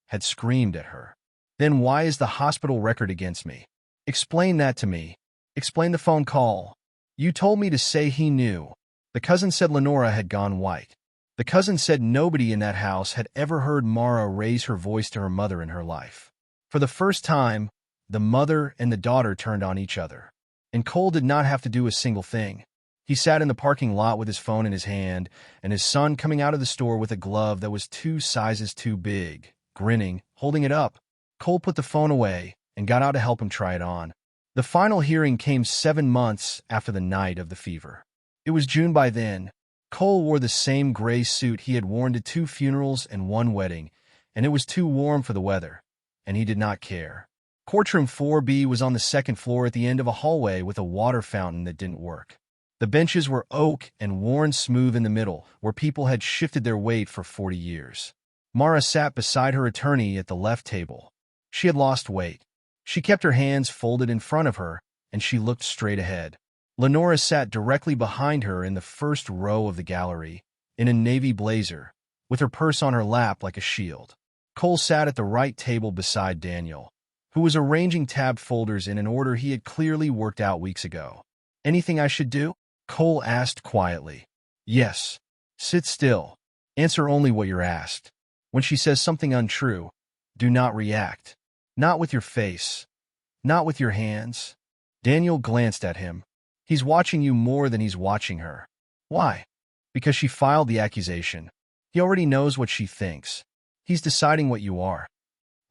had screamed at her. Then why is the hospital record against me? Explain that to me. Explain the phone call. You told me to say he knew. The cousin said Lenora had gone white. The cousin said nobody in that house had ever heard Mara raise her voice to her mother in her life. For the first time, the mother and the daughter turned on each other. And Cole did not have to do a single thing. He sat in the parking lot with his phone in his hand, and his son coming out of the store with a glove that was 2 sizes too big, grinning, holding it up. Cole put the phone away and got out to help him try it on. The final hearing came 7 months after the night of the fever. It was June by then. Cole wore the same gray suit he had worn to 2 funerals and 1 wedding, and it was too warm for the weather, and he did not care. Courtroom 4B was on the 2nd floor at the end of a hallway with a water fountain that didn't work. The benches were oak and worn smooth in the middle, where people had shifted their weight for 40 years. Mara sat beside her attorney at the left table. She had lost weight. She kept her hands folded in front of her, and she looked straight ahead. Lenora sat directly behind her in the first row of the gallery, in a navy blazer, with her purse on her lap like a shield. Cole sat at the right table beside Daniel, who was arranging tab folders in an order he had clearly worked out weeks ago. "Anything I should do?" Cole asked quietly. "Yes. Sit still. Answer only what you're asked. When she says something untrue, do not react. Not with your face. Not with your hands." Daniel glanced at him. "He's watching you more than he's watching her." "Why?" "Because she filed the accusation. He already knows what she thinks. He's deciding what you are."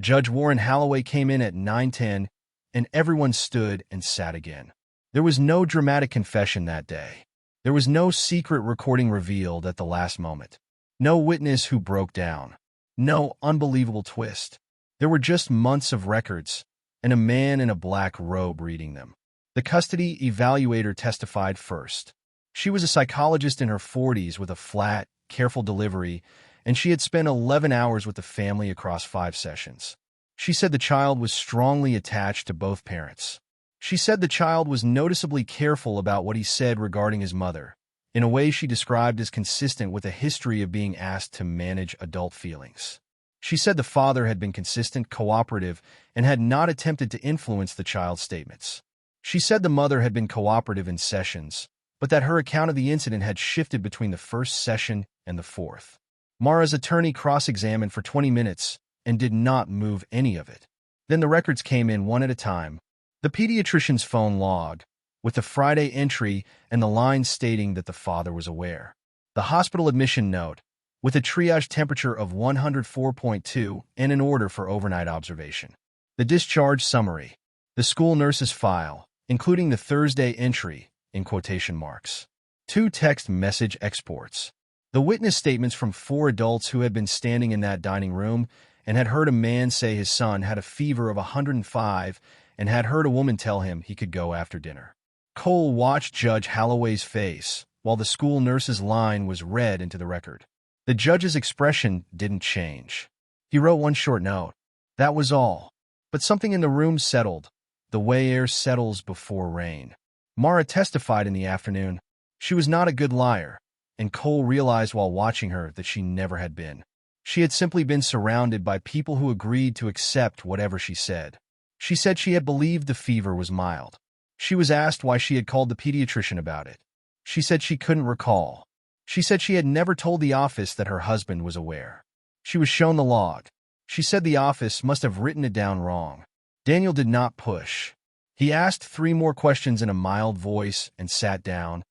Judge Warren Holloway came in at 9:10, and everyone stood and sat again. There was no dramatic confession that day. There was no secret recording revealed at the last moment. No witness who broke down. No unbelievable twist. There were just months of records, and a man in a black robe reading them. The custody evaluator testified first. She was a psychologist in her 40s with a flat, careful delivery, and she had spent 11 hours with the family across 5 sessions. She said the child was strongly attached to both parents. She said the child was noticeably careful about what he said regarding his mother, in a way she described as consistent with a history of being asked to manage adult feelings. She said the father had been consistent, cooperative, and had not attempted to influence the child's statements. She said the mother had been cooperative in sessions, but that her account of the incident had shifted between the first session and the fourth. Mara's attorney cross-examined for 20 minutes and did not move any of it. Then the records came in one at a time. The pediatrician's phone log, with the Friday entry and the line stating that the father was aware. The hospital admission note, with a triage temperature of 104.2 and an order for overnight observation. The discharge summary. The school nurse's file, including the Thursday entry, in quotation marks. 2 text message exports. The witness statements from 4 adults who had been standing in that dining room and had heard a man say his son had a fever of 105 and had heard a woman tell him he could go after dinner. Cole watched Judge Holloway's face while the school nurse's line was read into the record. The judge's expression didn't change. He wrote one short note. That was all. But something in the room settled, the way air settles before rain. Mara testified in the afternoon. She was not a good liar, and Cole realized while watching her that she never had been. She had simply been surrounded by people who agreed to accept whatever she said. She said she had believed the fever was mild. She was asked why she had called the pediatrician about it. She said she couldn't recall. She said she had never told the office that her husband was aware. She was shown the log. She said the office must have written it down wrong. Daniel did not push. He asked 3 more questions in a mild voice and sat down,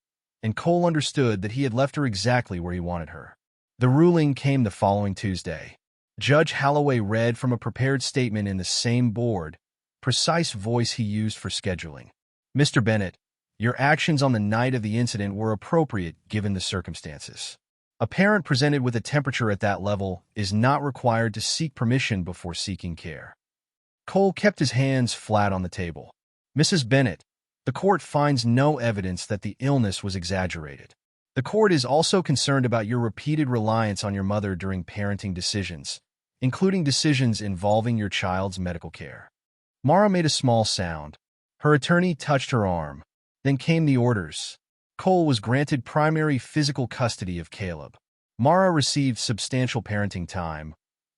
and Cole understood that he had left her exactly where he wanted her. The ruling came the following Tuesday. Judge Holloway read from a prepared statement in the same board, precise voice he used for scheduling. "Mr. Bennett, your actions on the night of the incident were appropriate given the circumstances. A parent presented with a temperature at that level is not required to seek permission before seeking care." Cole kept his hands flat on the table. "Mrs. Bennett, the court finds no evidence that the illness was exaggerated. The court is also concerned about your repeated reliance on your mother during parenting decisions, including decisions involving your child's medical care." Mara made a small sound. Her attorney touched her arm. Then came the orders. Cole was granted primary physical custody of Caleb. Mara received substantial parenting time,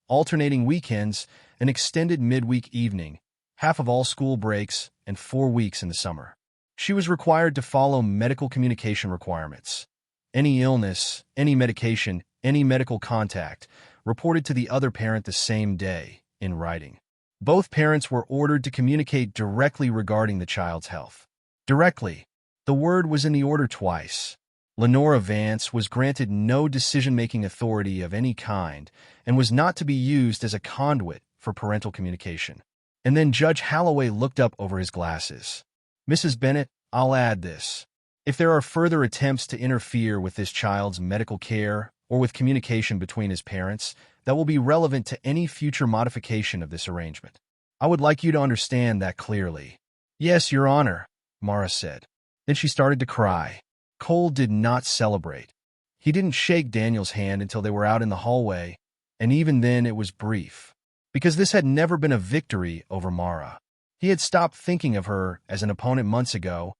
alternating weekends, an extended midweek evening, half of all school breaks, and 4 weeks in the summer. She was required to follow medical communication requirements. Any illness, any medication, any medical contact, reported to the other parent the same day, in writing. Both parents were ordered to communicate directly regarding the child's health. Directly. The word was in the order twice. Lenora Vance was granted no decision-making authority of any kind and was not to be used as a conduit for parental communication. And then Judge Holloway looked up over his glasses. "Mrs. Bennett, I'll add this. If there are further attempts to interfere with this child's medical care or with communication between his parents, that will be relevant to any future modification of this arrangement. I would like you to understand that clearly." "Yes, Your Honor," Mara said. Then she started to cry. Cole did not celebrate. He didn't shake Daniel's hand until they were out in the hallway, and even then it was brief. Because this had never been a victory over Mara. He had stopped thinking of her as an opponent months ago.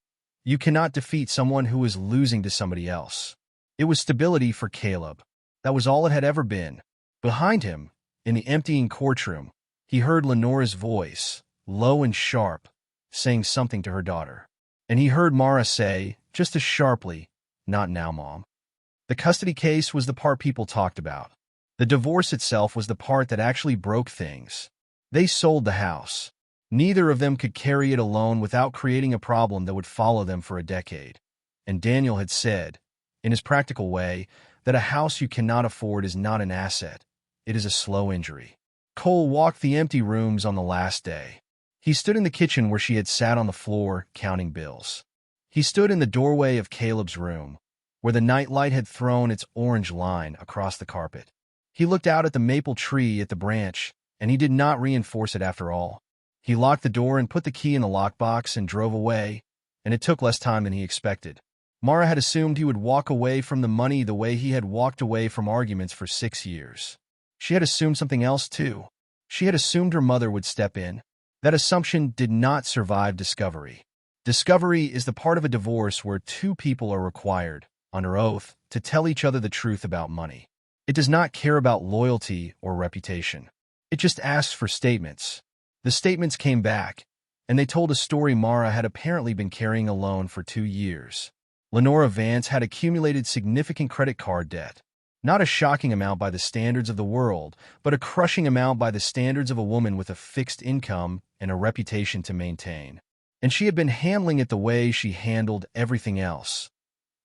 You cannot defeat someone who is losing to somebody else. It was stability for Caleb. That was all it had ever been. Behind him, In the emptying courtroom, he heard Lenora's voice, low and sharp, saying something to her daughter. And he heard Mara say, just as sharply, "Not now, Mom." The custody case was the part people talked about. The divorce itself was the part that actually broke things. They sold the house. Neither of them could carry it alone without creating a problem that would follow them for a decade. And Daniel had said, in his practical way, that a house you cannot afford is not an asset. It is a slow injury. Cole walked the empty rooms on the last day. He stood in the kitchen where she had sat on the floor, counting bills. He stood in the doorway of Caleb's room, where the nightlight had thrown its orange line across the carpet. He looked out at the maple tree at the branch, and he did not reinforce it after all. He locked the door and put the key in the lockbox and drove away, and it took less time than he expected. Mara had assumed he would walk away from the money the way he had walked away from arguments for 6 years. She had assumed something else, too. She had assumed her mother would step in. That assumption did not survive discovery. Discovery is the part of a divorce where two people are required, under oath, to tell each other the truth about money. It does not care about loyalty or reputation. It just asks for statements. The statements came back, and they told a story Mara had apparently been carrying alone for 2 years. Lenora Vance had accumulated significant credit card debt. Not a shocking amount by the standards of the world, but a crushing amount by the standards of a woman with a fixed income and a reputation to maintain. And she had been handling it the way she handled everything else,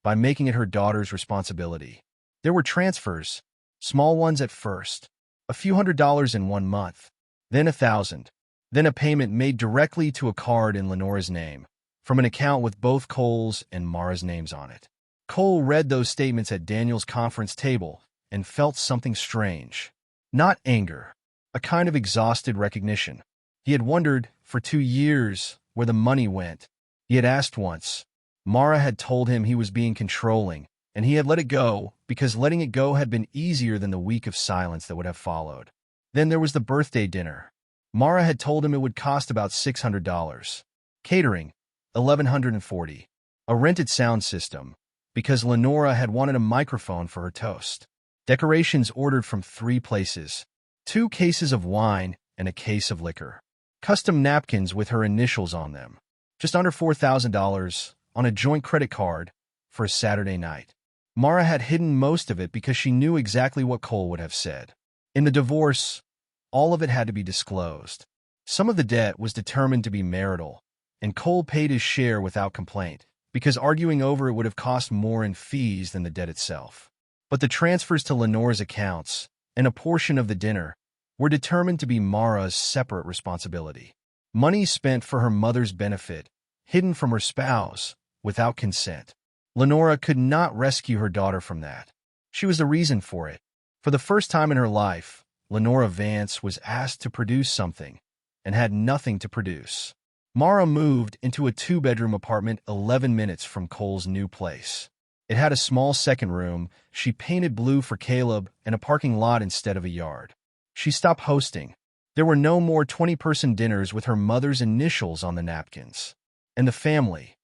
by making it her daughter's responsibility. There were transfers, small ones at first, a few $100s in 1 month, then 1,000, then a payment made directly to a card in Lenora's name, from an account with both Cole's and Mara's names on it. Cole read those statements at Daniel's conference table and felt something strange. Not anger, a kind of exhausted recognition. He had wondered, for 2 years, where the money went. He had asked once. Mara had told him he was being controlling, and he had let it go because letting it go had been easier than the week of silence that would have followed. Then there was the birthday dinner. Mara had told him it would cost about $600. Catering, $1,140. A rented sound system, because Lenora had wanted a microphone for her toast. Decorations ordered from 3 places, 2 cases of wine and a case of liquor. Custom napkins with her initials on them. Just under $4,000 on a joint credit card for a Saturday night. Mara had hidden most of it because she knew exactly what Cole would have said. In the divorce, all of it had to be disclosed. Some of the debt was determined to be marital, and Cole paid his share without complaint, because arguing over it would have cost more in fees than the debt itself. But the transfers to Lenora's accounts, and a portion of the dinner, were determined to be Mara's separate responsibility. Money spent for her mother's benefit, hidden from her spouse, without consent. Lenora could not rescue her daughter from that. She was the reason for it. For the first time in her life, Lenora Vance was asked to produce something, and had nothing to produce. Mara moved into a 2-bedroom apartment 11 minutes from Cole's new place. It had a small second room she painted blue for Caleb and a parking lot instead of a yard. She stopped hosting. There were no more 20-person dinners with her mother's initials on the napkins. And the family,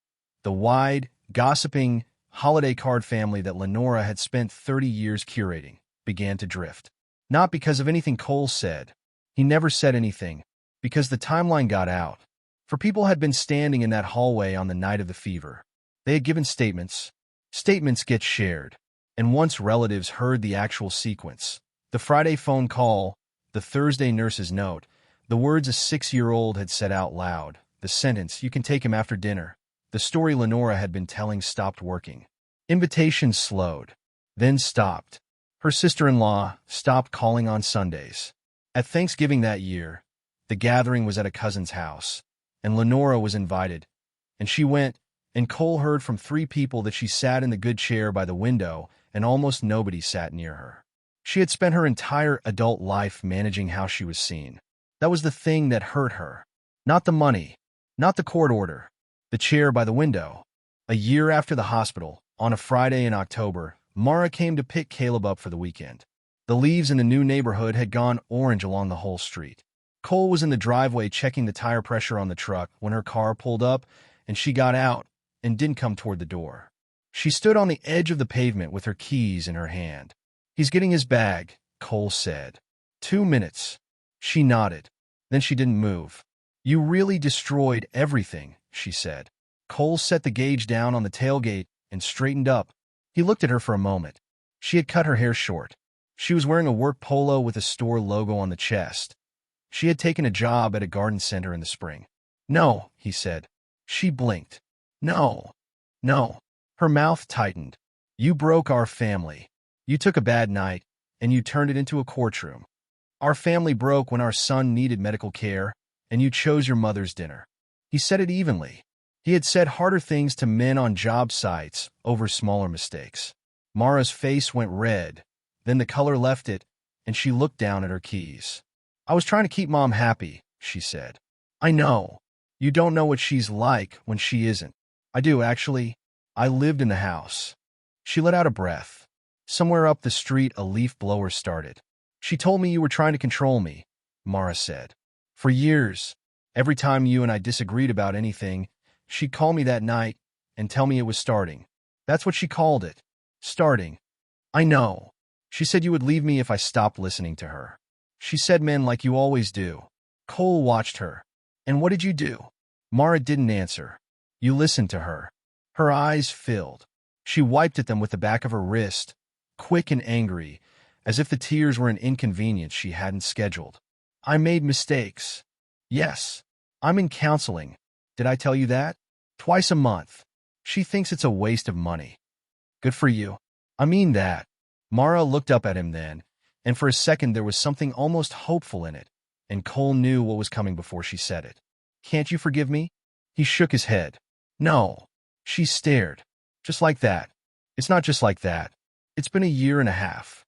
the wide, gossiping, holiday card family that Lenora had spent 30 years curating, began to drift. Not because of anything Cole said. He never said anything, because the timeline got out. For people had been standing in that hallway on the night of the fever. They had given statements. Statements get shared. And once relatives heard the actual sequence, the Friday phone call, the Thursday nurse's note, the words a 6-year-old had said out loud, the sentence, "You can take him after dinner," the story Lenora had been telling stopped working. Invitations slowed, then stopped. Her sister-in-law stopped calling on Sundays. At Thanksgiving that year, the gathering was at a cousin's house, and Lenora was invited, and she went, and Cole heard from 3 people that she sat in the good chair by the window, and almost nobody sat near her. She had spent her entire adult life managing how she was seen. That was the thing that hurt her. Not the money, not the court order, the chair by the window. A year after the hospital, on a Friday in October, Mara came to pick Caleb up for the weekend. The leaves in the new neighborhood had gone orange along the whole street. Cole was in the driveway checking the tire pressure on the truck when her car pulled up, and she got out and didn't come toward the door. She stood on the edge of the pavement with her keys in her hand. "He's getting his bag," Cole said. 2 minutes. She nodded. Then she didn't move. You really destroyed everything, she said. Cole set the gauge down on the tailgate and straightened up. He looked at her for a moment. She had cut her hair short. She was wearing a work polo with a store logo on the chest. She had taken a job at a garden center in the spring. No, he said. She blinked. No. No. Her mouth tightened. You broke our family. You took a bad night, and you turned it into a courtroom. Our family broke when our son needed medical care, and you chose your mother's dinner. He said it evenly. He had said harder things to men on job sites over smaller mistakes. Mara's face went red. Then the color left it, and she looked down at her keys. I was trying to keep Mom happy, she said. I know. You don't know what she's like when she isn't. I do, actually. I lived in the house. She let out a breath. Somewhere up the street, a leaf blower started. She told me you were trying to control me, Mara said. For years, every time you and I disagreed about anything, she'd call me that night and tell me it was starting. That's what she called it. Starting. I know. She said you would leave me if I stopped listening to her. She said men like you always do. Cole watched her. And what did you do? Mara didn't answer. You listened to her. Her eyes filled. She wiped at them with the back of her wrist, quick and angry, as if the tears were an inconvenience she hadn't scheduled. I made mistakes. Yes. I'm in counseling. Did I tell you that? Twice a month. She thinks it's a waste of money. Good for you. I mean that. Mara looked up at him then, and for a second there was something almost hopeful in it, and Cole knew what was coming before she said it. Can't you forgive me? He shook his head. No. She stared. Just like that. It's not just like that. It's been a year and a half.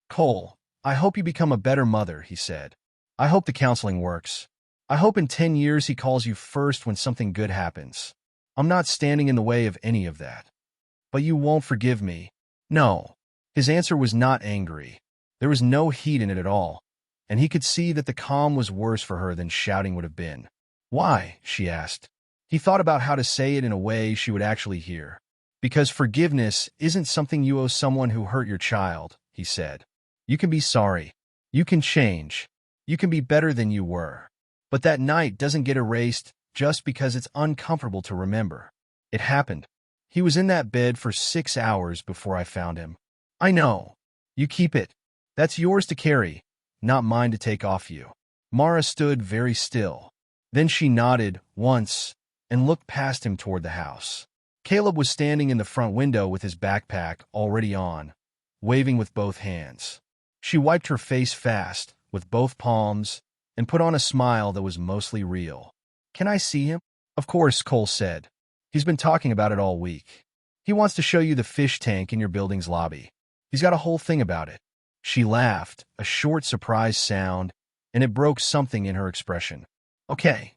Cole, I hope you become a better mother, he said. I hope the counseling works. I hope in 10 years he calls you first when something good happens. I'm not standing in the way of any of that. But you won't forgive me. No. His answer was not angry. There was no heat in it at all, and he could see that the calm was worse for her than shouting would have been. Why? She asked. He thought about how to say it in a way she would actually hear. Because forgiveness isn't something you owe someone who hurt your child, he said. You can be sorry. You can change. You can be better than you were. But that night doesn't get erased just because it's uncomfortable to remember. It happened. He was in that bed for 6 hours before I found him. I know. You keep it. That's yours to carry, not mine to take off you. Mara stood very still. Then she nodded once and looked past him toward the house. Caleb was standing in the front window with his backpack already on, waving with both hands. She wiped her face fast with both palms and put on a smile that was mostly real. Can I see him? Of course, Cole said. He's been talking about it all week. He wants to show you the fish tank in your building's lobby. He's got a whole thing about it. She laughed, a short surprise sound, and it broke something in her expression. Okay.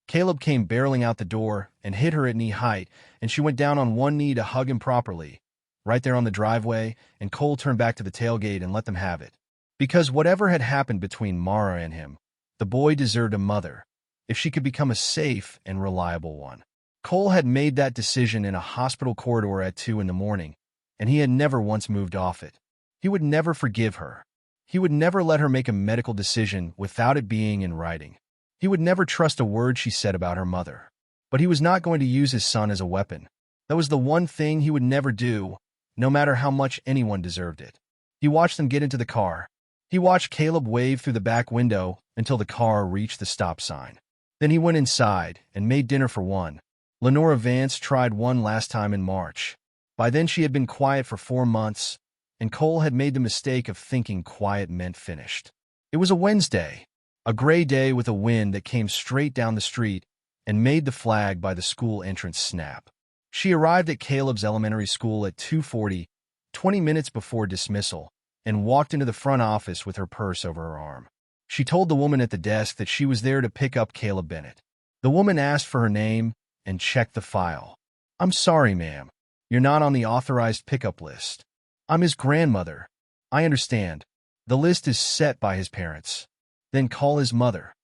Caleb came barreling out the door and hit her at knee height, and she went down on one knee to hug him properly, right there on the driveway, and Cole turned back to the tailgate and let them have it. Because whatever had happened between Mara and him, the boy deserved a mother, if she could become a safe and reliable one. Cole had made that decision in a hospital corridor at 2 in the morning, and he had never once moved off it. He would never forgive her. He would never let her make a medical decision without it being in writing. He would never trust a word she said about her mother. But he was not going to use his son as a weapon. That was the one thing he would never do, no matter how much anyone deserved it. He watched them get into the car. He watched Caleb wave through the back window until the car reached the stop sign. Then he went inside and made dinner for one. Lenora Vance tried one last time in March. By then she had been quiet for 4 months, and Cole had made the mistake of thinking quiet meant finished. It was a Wednesday, a gray day with a wind that came straight down the street and made the flag by the school entrance snap. She arrived at Caleb's elementary school at 2:40, 20 minutes before dismissal, and walked into the front office with her purse over her arm. She told the woman at the desk that she was there to pick up Caleb Bennett. The woman asked for her name and checked the file. I'm sorry, ma'am. You're not on the authorized pickup list. I'm his grandmother. I understand. The list is set by his parents. Then call his mother.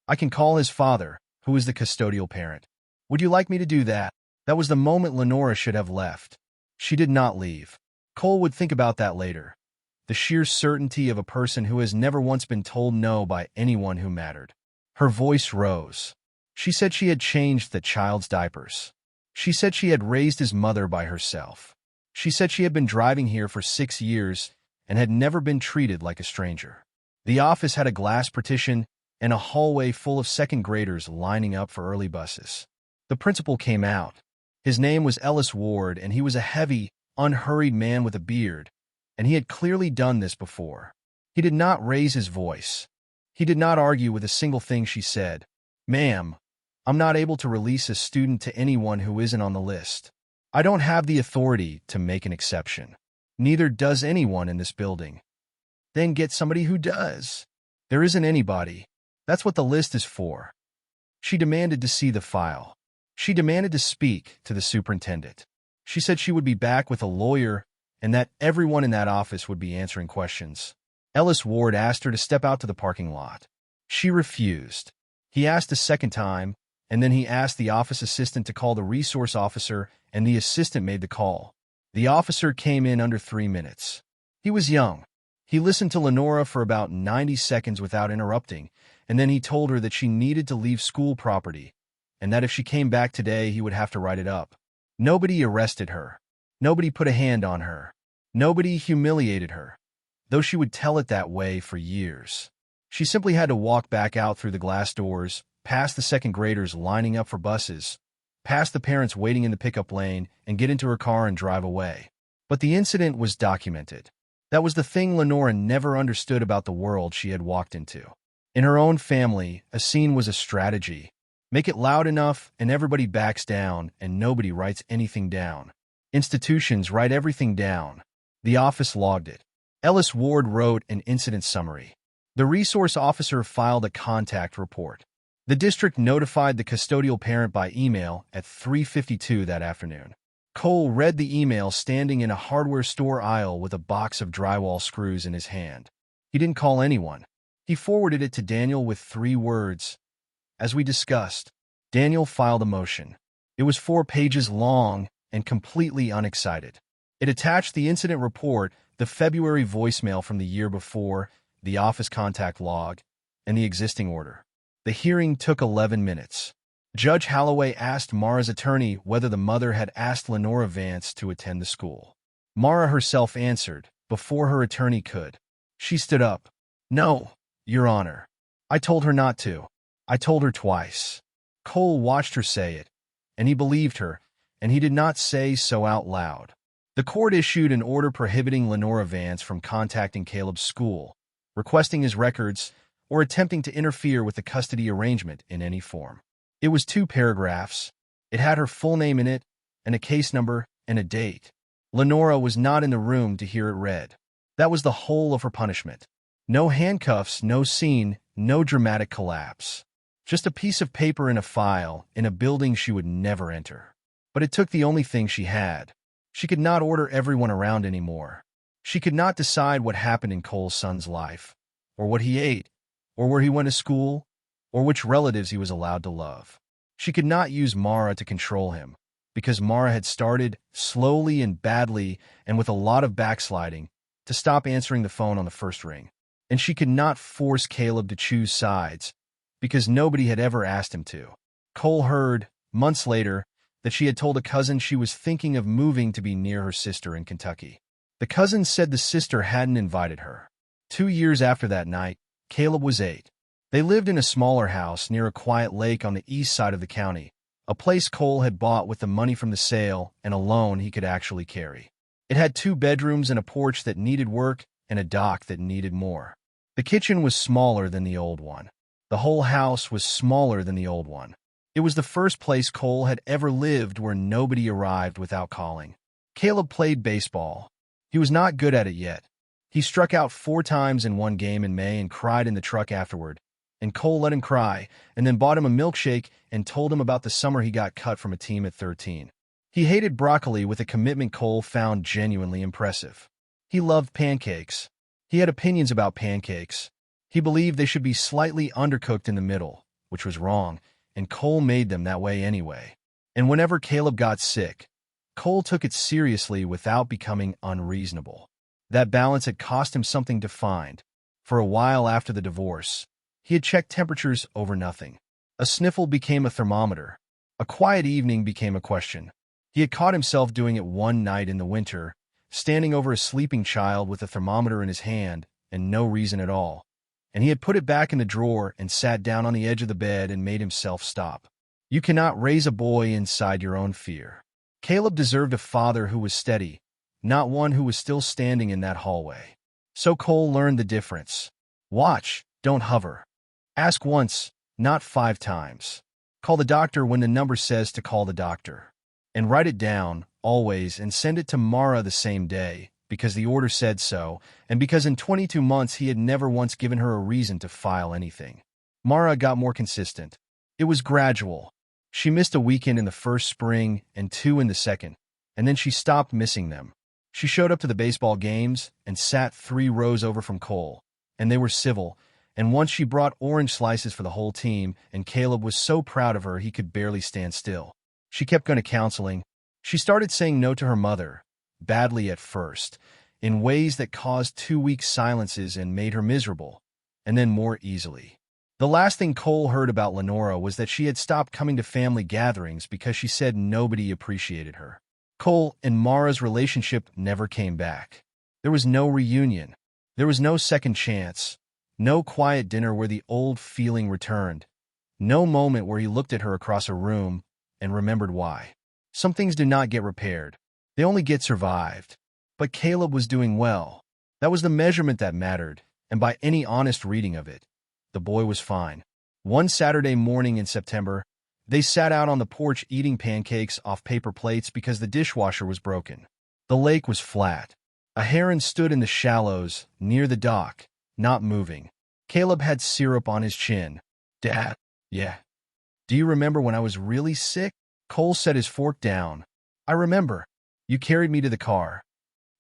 I can call his father, who is the custodial parent. Would you like me to do that? That was the moment Lenora should have left. She did not leave. Cole would think about that later. the sheer certainty of a person who has never once been told no by anyone who mattered. Her voice rose. She said she had changed the child's diapers. She said she had raised his mother by herself. She said she had been driving here for 6 years and had never been treated like a stranger. The office had a glass partition and a hallway full of second graders lining up for early buses. The principal came out. His name was Ellis Ward, and he was a heavy, unhurried man with a beard, and he had clearly done this before. He did not raise his voice. He did not argue with a single thing she said. "Ma'am, I'm not able to release a student to anyone who isn't on the list. I don't have the authority to make an exception. Neither does anyone in this building." "Then get somebody who does." "There isn't anybody. That's what the list is for." She demanded to see the file. She demanded to speak to the superintendent. She said she would be back with a lawyer and that everyone in that office would be answering questions. Ellis Ward asked her to step out to the parking lot. She refused. He asked a second time, and then he asked the office assistant to call the resource officer, and the assistant made the call. The officer came in under 3 minutes. He was young. He listened to Lenora for about 90 seconds without interrupting, and then he told her that she needed to leave school property, and that if she came back today, he would have to write it up. Nobody arrested her. Nobody put a hand on her. Nobody humiliated her, though she would tell it that way for years. She simply had to walk back out through the glass doors, past the second graders lining up for buses, past the parents waiting in the pickup lane, and get into her car and drive away. But the incident was documented. That was the thing Lenora never understood about the world she had walked into. In her own family, a scene was a strategy. Make it loud enough, and everybody backs down, and nobody writes anything down. Institutions write everything down. The office logged it. Ellis Ward wrote an incident summary. The resource officer filed a contact report. The district notified the custodial parent by email at 3:52 that afternoon. Cole read the email standing in a hardware store aisle with a box of drywall screws in his hand. He didn't call anyone. He forwarded it to Daniel with 3 words. As we discussed, Daniel filed a motion. It was 4 pages long and completely unexcited. It attached the incident report, the February voicemail from the year before, the office contact log, and the existing order. The hearing took 11 minutes. Judge Holloway asked Mara's attorney whether the mother had asked Lenora Vance to attend the school. Mara herself answered, before her attorney could. She stood up. "No, Your Honor. I told her not to. I told her twice." Cole watched her say it, and he believed her, and he did not say so out loud. The court issued an order prohibiting Lenora Vance from contacting Caleb's school, requesting his records, or attempting to interfere with the custody arrangement in any form. It was 2 paragraphs. It had her full name in it, and a case number, and a date. Lenora was not in the room to hear it read. That was the whole of her punishment. No handcuffs, no scene, no dramatic collapse. Just a piece of paper in a file in a building she would never enter. But it took the only thing she had. She could not order everyone around anymore. She could not decide what happened in Cole's son's life, or what he ate, or where he went to school, or which relatives he was allowed to love. She could not use Mara to control him, because Mara had started, slowly and badly and with a lot of backsliding, to stop answering the phone on the first ring. And she could not force Caleb to choose sides, because nobody had ever asked him to. Cole heard, months later, that she had told a cousin she was thinking of moving to be near her sister in Kentucky. The cousin said the sister hadn't invited her. 2 years after that night, Caleb was 8. They lived in a smaller house near a quiet lake on the east side of the county, a place Cole had bought with the money from the sale and a loan he could actually carry. It had 2 bedrooms and a porch that needed work and a dock that needed more. The kitchen was smaller than the old one. The whole house was smaller than the old one. It was the first place Cole had ever lived where nobody arrived without calling. Caleb played baseball. He was not good at it yet. He struck out 4 times in one game in May and cried in the truck afterward, and Cole let him cry, and then bought him a milkshake and told him about the summer he got cut from a team at 13. He hated broccoli with a commitment Cole found genuinely impressive. He loved pancakes. He had opinions about pancakes. He believed they should be slightly undercooked in the middle, which was wrong, and Cole made them that way anyway. And whenever Caleb got sick, Cole took it seriously without becoming unreasonable. That balance had cost him something to find. For a while after the divorce, he had checked temperatures over nothing. A sniffle became a thermometer. A quiet evening became a question. He had caught himself doing it one night in the winter, standing over a sleeping child with a thermometer in his hand, and no reason at all. And he had put it back in the drawer and sat down on the edge of the bed and made himself stop. You cannot raise a boy inside your own fear. Caleb deserved a father who was steady, not one who was still standing in that hallway. So Cole learned the difference. Watch, don't hover. Ask once, not 5 times. Call the doctor when the number says to call the doctor. And write it down, always, and send it to Mara the same day, because the order said so, and because in 22 months he had never once given her a reason to file anything. Mara got more consistent. It was gradual. She missed a weekend in the first spring and 2 in the second, and then she stopped missing them. She showed up to the baseball games and sat 3 rows over from Cole, and they were civil, and once she brought orange slices for the whole team, and Caleb was so proud of her he could barely stand still. She kept going to counseling. She started saying no to her mother, badly at first, in ways that caused 2-week silences and made her miserable, and then more easily. The last thing Cole heard about Lenora was that she had stopped coming to family gatherings because she said nobody appreciated her. Cole and Mara's relationship never came back. There was no reunion. There was no second chance. No quiet dinner where the old feeling returned. No moment where he looked at her across a room and remembered why. Some things do not get repaired. They only get survived. But Caleb was doing well. That was the measurement that mattered, and by any honest reading of it, the boy was fine. One Saturday morning in September, they sat out on the porch eating pancakes off paper plates because the dishwasher was broken. The lake was flat. A heron stood in the shallows, near the dock, not moving. Caleb had syrup on his chin. Dad, yeah. Do you remember when I was really sick? Cole set his fork down. I remember. You carried me to the car.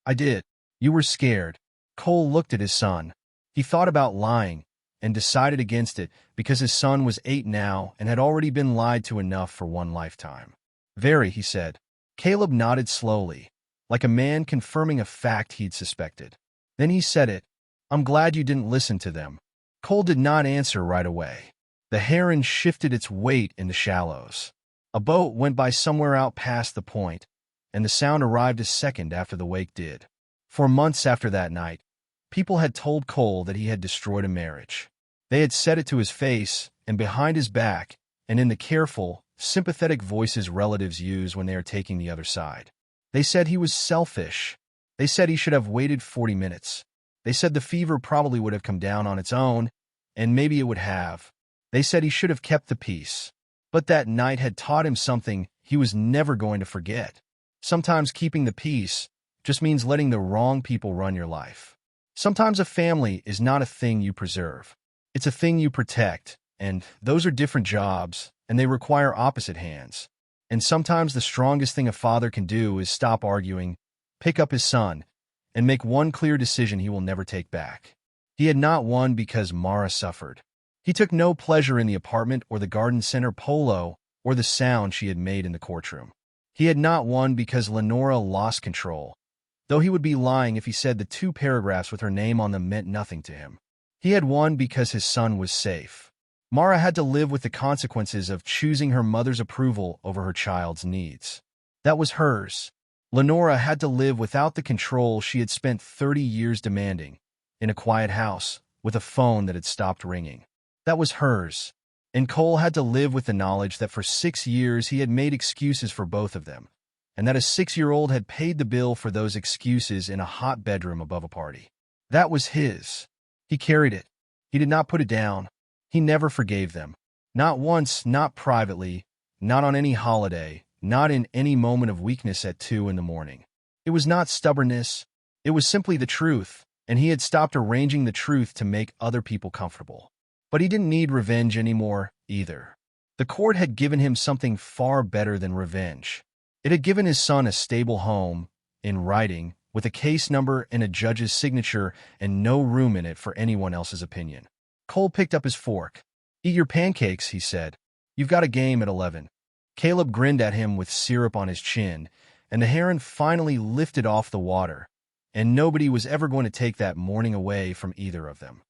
I did. You were scared. Cole looked at his son. He thought about lying, and decided against it because his son was 8 now and had already been lied to enough for one lifetime. Very, he said. Caleb nodded slowly, like a man confirming a fact he'd suspected. Then he said it. I'm glad you didn't listen to them. Cole did not answer right away. The heron shifted its weight in the shallows. A boat went by somewhere out past the point, and the sound arrived a second after the wake did. For months after that night, people had told Cole that he had destroyed a marriage. They had said it to his face, and behind his back, and in the careful, sympathetic voices relatives use when they are taking the other side. They said he was selfish. They said he should have waited 40 minutes. They said the fever probably would have come down on its own, and maybe it would have. They said he should have kept the peace. But that night had taught him something he was never going to forget. Sometimes keeping the peace just means letting the wrong people run your life. Sometimes a family is not a thing you preserve. It's a thing you protect, and those are different jobs, and they require opposite hands. And sometimes the strongest thing a father can do is stop arguing, pick up his son, and make one clear decision he will never take back. He had not won because Mara suffered. He took no pleasure in the apartment or the garden center polo or the sound she had made in the courtroom. He had not won because Lenora lost control, though he would be lying if he said the 2 paragraphs with her name on them meant nothing to him. He had won because his son was safe. Mara had to live with the consequences of choosing her mother's approval over her child's needs. That was hers. Lenora had to live without the control she had spent 30 years demanding, in a quiet house, with a phone that had stopped ringing. That was hers. And Cole had to live with the knowledge that for 6 years he had made excuses for both of them, and that a 6-year-old had paid the bill for those excuses in a hot bedroom above a party. That was his. He carried it. He did not put it down. He never forgave them. Not once, not privately, not on any holiday, not in any moment of weakness at 2 in the morning. It was not stubbornness. It was simply the truth, and he had stopped arranging the truth to make other people comfortable. But he didn't need revenge anymore, either. The court had given him something far better than revenge. It had given his son a stable home, in writing, with a case number and a judge's signature and no room in it for anyone else's opinion. Cole picked up his fork. Eat your pancakes, he said. You've got a game at 11. Caleb grinned at him with syrup on his chin, and the heron finally lifted off the water, and nobody was ever going to take that morning away from either of them.